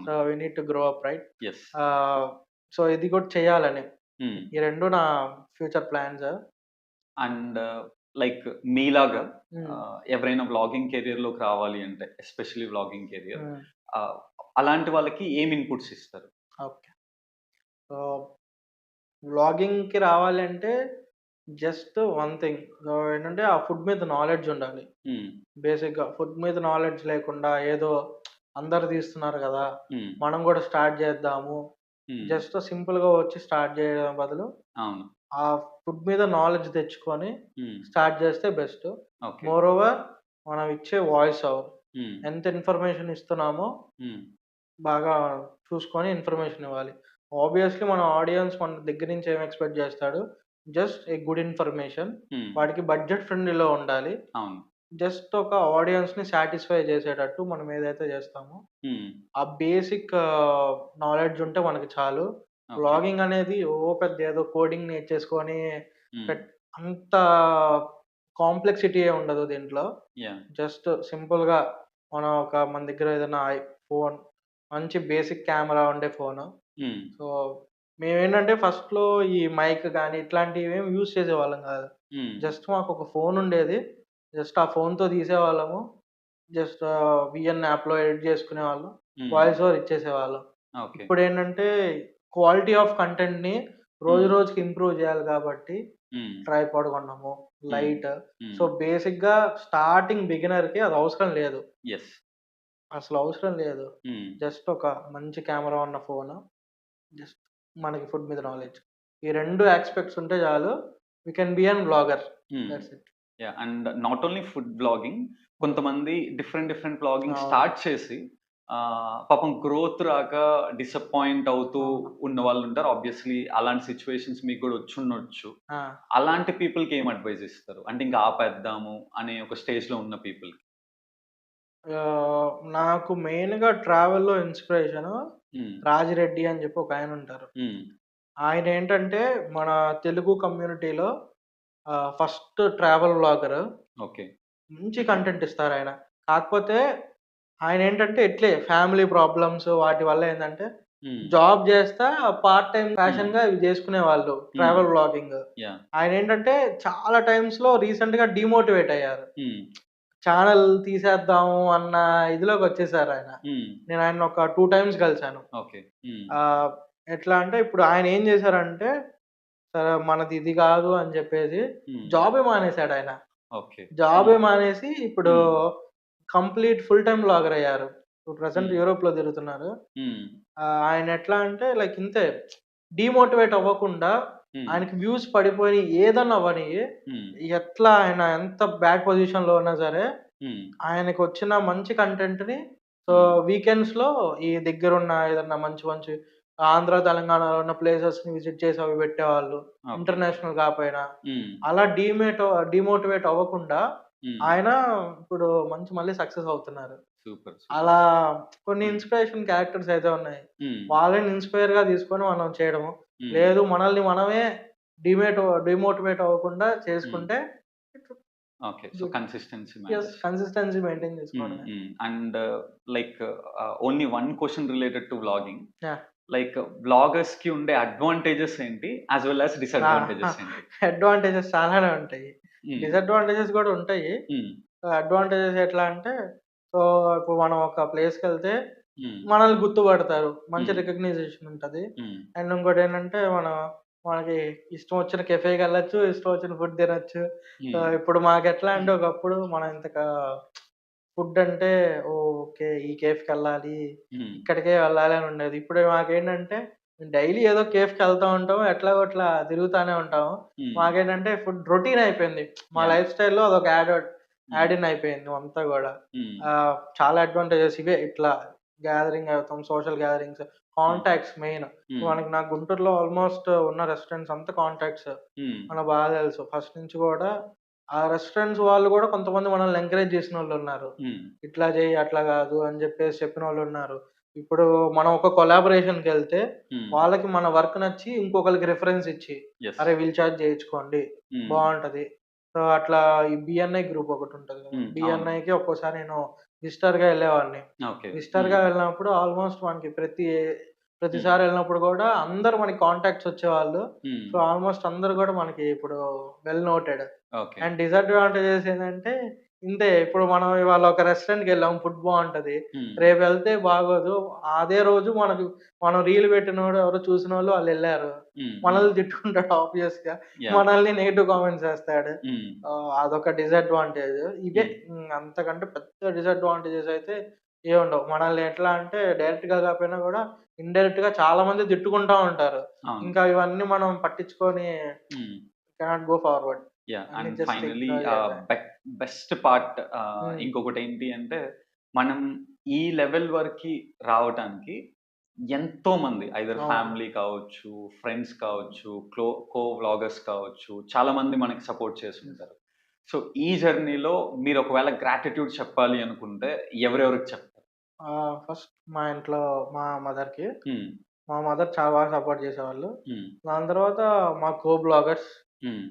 So we need to grow up, right? So ఇది కూడా చేయాలని, ఈ రెండు నా ఫ్యూచర్ ప్లాన్స్. అండ్ లైక్ మీలాగా ఎవరైనా వ్లాగింగ్ కెరియర్ లోకి రావాలి అంటే, ఎస్పెషల్లీ వ్లాగింగ్ కెరియర్, అలాంటి వాళ్ళకి ఏం ఇన్పుట్స్ ఇస్తారు? ఓకే, సో వ్లాగింగ్ కి రావాలి అంటే జస్ట్ వన్ థింగ్ ఏంటంటే ఆ ఫుడ్ మీద నాలెడ్జ్ ఉండాలి. బేసిక్ గా ఫుడ్ మీద నాలెడ్జ్ లేకుండా ఏదో అందరు తీస్తున్నారు కదా మనం కూడా స్టార్ట్ చేద్దాము, జస్ట్ సింపుల్ గా వచ్చి స్టార్ట్ చేయడం బదులు ఆ ఫుడ్ మీద నాలెడ్జ్ తెచ్చుకొని స్టార్ట్ చేస్తే బెస్ట్. మోర్ ఓవర్ మనం ఇచ్చే వాయిస్ ఓవర్, ఎంత ఇన్ఫర్మేషన్ ఇస్తున్నామో బాగా చూసుకొని ఇన్ఫర్మేషన్ ఇవ్వాలి. ఆబ్వియస్లీ మన ఆడియన్స్ మన దగ్గర నుంచి ఏం ఎక్స్పెక్ట్ చేస్తాడు, జస్ట్ ఏ గుడ్ ఇన్ఫర్మేషన్. వాడికి బడ్జెట్ ఫ్రెండ్లీలో ఉండాలి. జస్ట్ ఒక ఆడియన్స్ ని సాటిస్ఫై చేసేటట్టు మనం ఏదైతే చేస్తామో ఆ బేసిక్ నాలెడ్జ్ ఉంటే మనకి చాలు. వ్లాగింగ్ అనేది పెద్ద ఏదో కోడింగ్ నేర్చేసుకొని అంత కాంప్లెక్సిటీ ఉండదు దీంట్లో. జస్ట్ సింపుల్ గా మన దగ్గర ఏదైనా ఫోన్, మంచి బేసిక్ కెమెరా ఉండే ఫోన్. సో మేమేంటంటే ఫస్ట్ లో ఈ మైక్ కానీ ఇట్లాంటివి ఏమి యూజ్ చేసేవాళ్ళం కాదు. జస్ట్ మాకు ఒక ఫోన్ ఉండేది, జస్ట్ ఆ ఫోన్ తో తీసేవాళ్ళము. జస్ట్ విఎన్ యాప్ లో ఎడిట్ చేసుకునే వాళ్ళం, వాయిస్ ఓవర్ ఇచ్చేసేవాళ్ళం. ఇప్పుడు ఏంటంటే క్వాలిటీ ఆఫ్ కంటెంట్ ని రోజుకి ఇంప్రూవ్ చేయాలి కాబట్టి ట్రైపాడ్ కొన్నాము, లైట్. సో బేసిక్ గా స్టార్టింగ్ బిగినర్ కి అది అవసరం లేదు, అసలు అవసరం లేదు. జస్ట్ ఒక మంచి కెమెరా ఉన్న ఫోన్, జస్ట్ మనకి ఫుడ్ మీద నాలెడ్జ్, ఈ రెండు ఆస్పెక్ట్స్ ఉంటే చాలు. We can be an blogger, that's it. And not only food blogging, కొంతమంది డిఫరెంట్ బ్లాగింగ్ స్టార్ట్ చేసి పాపం గ్రోత్ రాక డిసప్పాయింట్ అవుతూ ఉన్న వాళ్ళు ఉంటారు. ఆబ్వియస్లీ అలాంటి సిచ్యువేషన్స్ మీకు కూడా వచ్చి ఉండొచ్చు. అలాంటి పీపుల్ కి ఏం అడ్వైజ్ ఇస్తారు, అంటే ఇంకా ఆపేద్దాము అనే ఒక స్టేజ్ లో ఉన్న పీపుల్ కి? నాకు మెయిన్ గా ట్రావెల్ లో ఇన్స్పిరేషన్ రాజిరెడ్డి అని చెప్పి ఒక ఆయన ఉంటారు. ఆయన ఏంటంటే మన తెలుగు కమ్యూనిటీలో ఫస్ట్ ట్రావెల్ బ్లాగర్. మంచి కంటెంట్ ఇస్తారు ఆయన. కాకపోతే ఆయన ఏంటంటే ఇట్లే ఫ్యామిలీ ప్రాబ్లమ్స్ వాటి వల్ల ఏంటంటే జాబ్ చేస్తా పార్ట్ టైం ఫ్యాషన్ గా ఇవి చేసుకునే వాళ్ళు ట్రావెల్ బ్లాగింగ్. ఆయన ఏంటంటే చాలా టైమ్స్ లో రీసెంట్ గా డిమోటివేట్ అయ్యారు, ఛానల్ తీసేద్దాము అన్న ఇదిలోకి వచ్చేసారు ఆయన. నేను ఆయన ఒక 2 times కలిసాను. ఎట్లా అంటే ఇప్పుడు ఆయన ఏం చేశారంటే, సరే మనది ఇది కాదు అని చెప్పేసి జాబే మానేశాడు ఆయన. జాబే మానేసి ఇప్పుడు కంప్లీట్ ఫుల్ టైం బ్లాగర్ అయ్యారు. ప్రెసెంట్ యూరోప్ లో తిరుగుతున్నారు. ఆయన ఎట్లా అంటే లైక్ ఇంతే డిమోటివేట్ అవ్వకుండా ఆయనకి వ్యూస్ పడిపోయి ఏదన్నా అవని, ఎట్లా ఆయన ఎంత బ్యాడ్ పొజిషన్ లో ఉన్నా సరే ఆయనకు వచ్చిన మంచి కంటెంట్ ని సో వీకెండ్స్ లో ఈ దగ్గరున్న ఏదన్నా మంచి మంచి ఆంధ్ర తెలంగాణలో ఉన్న ప్లేసెస్ ని విజిట్ చేసి అవి పెట్టేవాళ్ళు, ఇంటర్నేషనల్ కాకపోయినా. అలా డిమోటివేట్ అవ్వకుండా ఆయన ఇప్పుడు మళ్ళీ సక్సెస్ అవుతున్నారు. అలా కొన్ని ఇన్స్పిరేషన్ క్యారెక్టర్స్ అయితే ఉన్నాయి, వాళ్ళని ఇన్స్పైర్ గా తీసుకొని మనం చేయడము. లేదు మనల్ని మనమే డిమోటివేట్ అవ్వకుండా చేసుకుంటే okay. So consistency consistency maintain చేసుకోవడం. And like only one question related to vlogging. Like vloggers కి ఉండే అడ్వాంటేజెస్ ఏంటి యాజ్ వెల్ యాజ్ డిసడ్వాంటేజెస్ ఏంటి? అడ్వాంటేజెస్ చాలానే ఉంటాయి, డిసడ్వాంటేజెస్ కూడా ఉంటాయి. అడ్వాంటేజెస్ ఎట్లా అంటే, సో ఇప్పుడు మనం ఒక ప్లేస్కి వెళ్తే మనల్ని గుర్తుపడతారు, మంచి రికగ్నైజేషన్ ఉంటది. అండ్ ఇంకోటి ఏంటంటే మనకి ఇష్టం వచ్చిన కెఫేకి వెళ్ళొచ్చు, ఇష్టం వచ్చిన ఫుడ్ తినొచ్చు. ఇప్పుడు మాకు ఎట్లా అంటే ఒకప్పుడు మనం ఇంతగా ఫుడ్ అంటే ఓకే ఈ కేఫ్కి వెళ్ళాలి ఇక్కడికే వెళ్ళాలి అని ఉండేది. ఇప్పుడు మాకేంటంటే డైలీ ఏదో కేఫ్కి వెళ్తా ఉంటాము, ఎట్లా అట్లా తిరుగుతానే ఉంటాము. మాకేంటంటే ఫుడ్ రొటీన్ అయిపోయింది, మా లైఫ్ స్టైల్లో అదొక యాడ్ ఇన్ అయిపోయింది అంతా కూడా. చాలా అడ్వాంటేజెస్ ఇవే, ఇట్లా గ్యాదరింగ్ అవుతాం, సోషల్ గ్యాదరింగ్స్, కాంటాక్ట్స్ మెయిన్. మనకి నా గుంటూరులో ఆల్మోస్ట్ ఉన్న రెస్టారెంట్స్ అంతా కాంటాక్ట్స్ మనకు బాగా తెలుసు ఫస్ట్ నుంచి కూడా. ఆ రెస్టారెంట్స్ వాళ్ళు కూడా కొంతమంది మనల్ని ఎంకరేజ్ చేసిన వాళ్ళు ఉన్నారు, ఇట్లా చేయి అట్లా కాదు అని చెప్పేసి చెప్పిన వాళ్ళు ఉన్నారు. ఇప్పుడు మనం ఒక కొలాబరేషన్కి వెళ్తే వాళ్ళకి మన వర్క్ నచ్చి ఇంకొకరికి రిఫరెన్స్ ఇచ్చి అరే వీల్ చార్జ్ చేయించుకోండి బాగుంటది. సో అట్లా ఈ బిఎన్ఐ గ్రూప్ ఒకటి ఉంటుంది కదా, బిఎన్ఐకి ఒక్కోసారి నేను విజిటర్ గా వెళ్ళేవాడిని. విజిటర్ గా వెళ్ళినప్పుడు ఆల్మోస్ట్ మనకి ప్రతిసారి వెళ్ళినప్పుడు కూడా అందరు మనకి కాంటాక్ట్స్ వచ్చేవాళ్ళు. సో ఆల్మోస్ట్ అందరు కూడా మనకి ఇప్పుడు వెల్ నోటెడ్. అండ్ డిసడ్వాంటేజెస్ ఏంటంటే ఇంతే, ఇప్పుడు మనం ఇవాళ ఒక రెస్టారెంట్కి వెళ్ళాం, ఫుడ్ బాగుంటది, రేపు వెళ్తే బాగోదు. అదే రోజు మనం రీల్ పెట్టిన ఎవరో చూసిన వాళ్ళు వెళ్ళారు, మనల్ని తిట్టుకుంటాడు ఆబ్వియస్ గా, మనల్ని నెగిటివ్ కామెంట్స్ వేస్తాడు. అదొక డిసడ్వాంటేజ్. ఇదే, అంతకంటే పెద్ద డిసడ్వాంటేజెస్ అయితే ఏముండవు. మనల్ని ఎట్లా అంటే డైరెక్ట్ గా కాకపోయినా కూడా ఇండైరెక్ట్ గా చాలా మంది తిట్టుకుంటా ఉంటారు. ఇంకా ఇవన్నీ మనం పట్టించుకొని cannot go forward. And finally best part ఇంకొకటి ఏంటి అంటే, మనం ఈ లెవెల్ వరకు రావటానికి ఎంతో మంది ఐదర్ ఫ్యామిలీ కావచ్చు, ఫ్రెండ్స్ కావచ్చు, కో వ్లాగర్స్ కావచ్చు, చాలా మంది మనకి సపోర్ట్ చేస్తుంటారు. సో ఈ జర్నీలో మీరు ఒకవేళ గ్రాటిట్యూడ్ చెప్పాలి అనుకుంటే ఎవరెవరికి చెప్తారు? ఫస్ట్ మా ఇంట్లో మా మదర్ చాలా బాగా సపోర్ట్ చేసేవాళ్ళు. దాని తర్వాత మా కో బ్లాగర్స్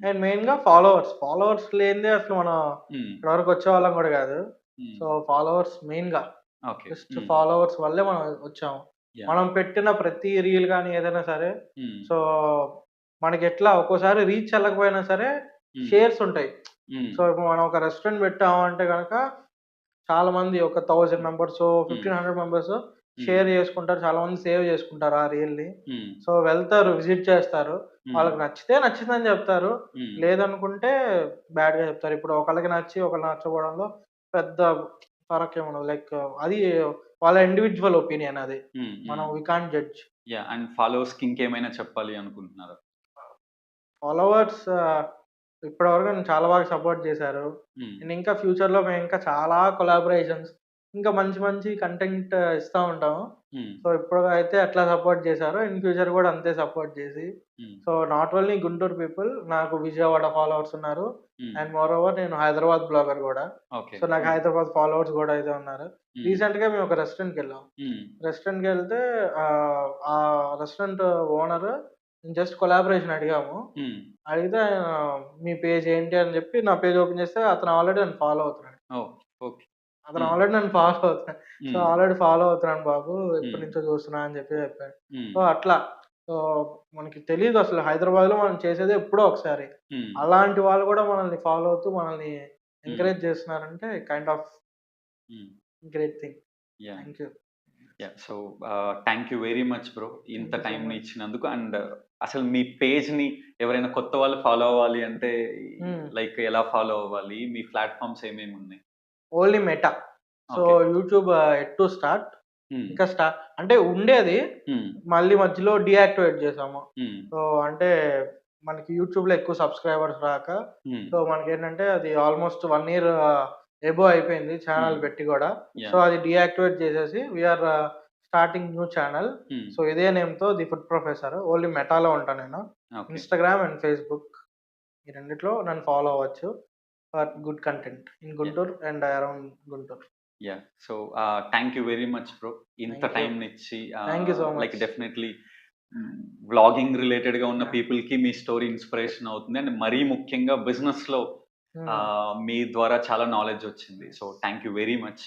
అండ్ మెయిన్ గా ఫాలోవర్స్ లేనిదే అసలు మనం ఇప్పటివరకు వచ్చే వాళ్ళం కూడా కాదు. సో ఫాలోవర్స్ మెయిన్ గా, జస్ట్ ఫాలోవర్స్ వల్లే మనం వచ్చాము. మనం పెట్టిన ప్రతి రీల్ కానీ ఏదైనా సరే, సో మనకి ఎట్లా ఒక్కోసారి రీచ్ వెళ్ళకపోయినా సరే షేర్స్ ఉంటాయి. సో ఇప్పుడు మనం ఒక రెస్టారెంట్ పెట్టాము అంటే కనుక చాలా మంది ఒక 1000 మెంబర్స్ 1500 మెంబర్స్ షేర్ చేసుకుంటారు, చాలా మంది సేవ్ చేసుకుంటారు ఆ రీల్ ని. సో వెళ్తారు, విజిట్ చేస్తారు, వాళ్ళకి నచ్చితే నచ్చిందని చెప్తారు, లేదనుకుంటే బ్యాడ్ గా చెప్తారు. ఇప్పుడు ఒకళ్ళకి నచ్చి ఒకళ్ళు నచ్చకపోవడంలో పెద్ద ఫరక్ ఏముండదు. లైక్ అది వాళ్ళ ఇండివిజువల్ ఒపీనియన్, అది మనం we can't judge. And followers కి ఇంకేమైనా చెప్పాలి అనుకుంటున్నారు? ఫాలోవర్స్ ఇప్పటివరకు నన్ను చాలా బాగా సపోర్ట్ చేశారు. అండ్ ఇంకా ఫ్యూచర్ లో మేము ఇంకా చాలా కొలాబరేషన్స్, ఇంకా మంచి మంచి కంటెంట్ ఇస్తా ఉంటాము. సో ఇప్పుడు అయితే అట్లా సపోర్ట్ చేశారు, ఇన్ ఫ్యూచర్ కూడా అంతే సపోర్ట్ చేసి. So not only Guntur people, నాకు విజయవాడ ఫాలోవర్స్ ఉన్నారు. అండ్ మోర్ ఓవర్ నేను హైదరాబాద్ బ్లాగర్ కూడా. సో నాకు హైదరాబాద్ ఫాలోవర్స్ కూడా అయితే ఉన్నారు. రీసెంట్ గా మేము ఒక రెస్టారెంట్ కి వెళ్ళాం. రెస్టారెంట్ కి వెళ్తే ఆ రెస్టారెంట్ ఓనర్ జస్ట్ కొలాబరేషన్ అడిగాము. అడిగితే మీ పేజ్ ఏంటి అని చెప్పి నా పేజ్ ఓపెన్ చేస్తే అతను ఆల్రెడీ నన్ను ఫాలో అవుతున్నాడు. సో ఆల్రెడీ ఫాలో అవుతున్నాను బాబు, ఎప్పటి నుంచో చూస్తున్నా అని చెప్పాడు. సో అట్లా మనకి తెలియదు అసలు హైదరాబాద్ లో మనం చేసేది ఎప్పుడో ఒకసారి. అలాంటి వాళ్ళు కూడా మనల్ని ఫాలో అవుతూ మనల్ని ఎంకరేజ్ చేస్తున్నారంటే kind of great thing. Thank you. So thank you very much bro, ఇంత టైం ఇచ్చినందుకు. అండ్ అసలు మీ పేజ్ ని ఎవరైనా కొత్త వాళ్ళు ఫాలో అవ్వాలి అంటే లైక్ ఎలా ఫాలో అవ్వాలి? మీ ప్లాట్ఫామ్స్ ఏమేమి ఉన్నాయి? Only meta. So YouTube to start, ఇంకా అంటే ఉండేది, మళ్ళీ మధ్యలో డియాక్టివేట్ చేసాము. సో అంటే మనకి యూట్యూబ్ లో ఎక్కువ సబ్స్క్రైబర్స్ రాక, సో మనకి ఏంటంటే అది ఆల్మోస్ట్ 1 year ఎబో అయిపోయింది ఛానల్ పెట్టి కూడా. సో అది డీయాక్టివేట్ చేసేసి we are starting new channel. So ఇదే నేమ్ తో ది ఫుడ్ ప్రొఫెసర్. ఓన్లీ మెటాలో ఉంటాను నేను. ఇన్స్టాగ్రామ్ అండ్ ఫేస్బుక్ ఈ రెండిట్లో నన్ను ఫాలో అవ్వచ్చు for good content in Guntur and around Guntur. Yeah, so thank you very much bro, ఇంత Thank you. టైం ఇచ్చి. Thank you so much. Like definitely vlogging related గా ఉన్న పీపుల్ కి మీ స్టోరీ ఇన్స్పిరేషన్ అవుతుంది, అండ్ మరీ ముఖ్యంగా బిజినెస్ లో మీ ద్వారా చాలా నాలెడ్జ్ వచ్చింది. So thank you very much.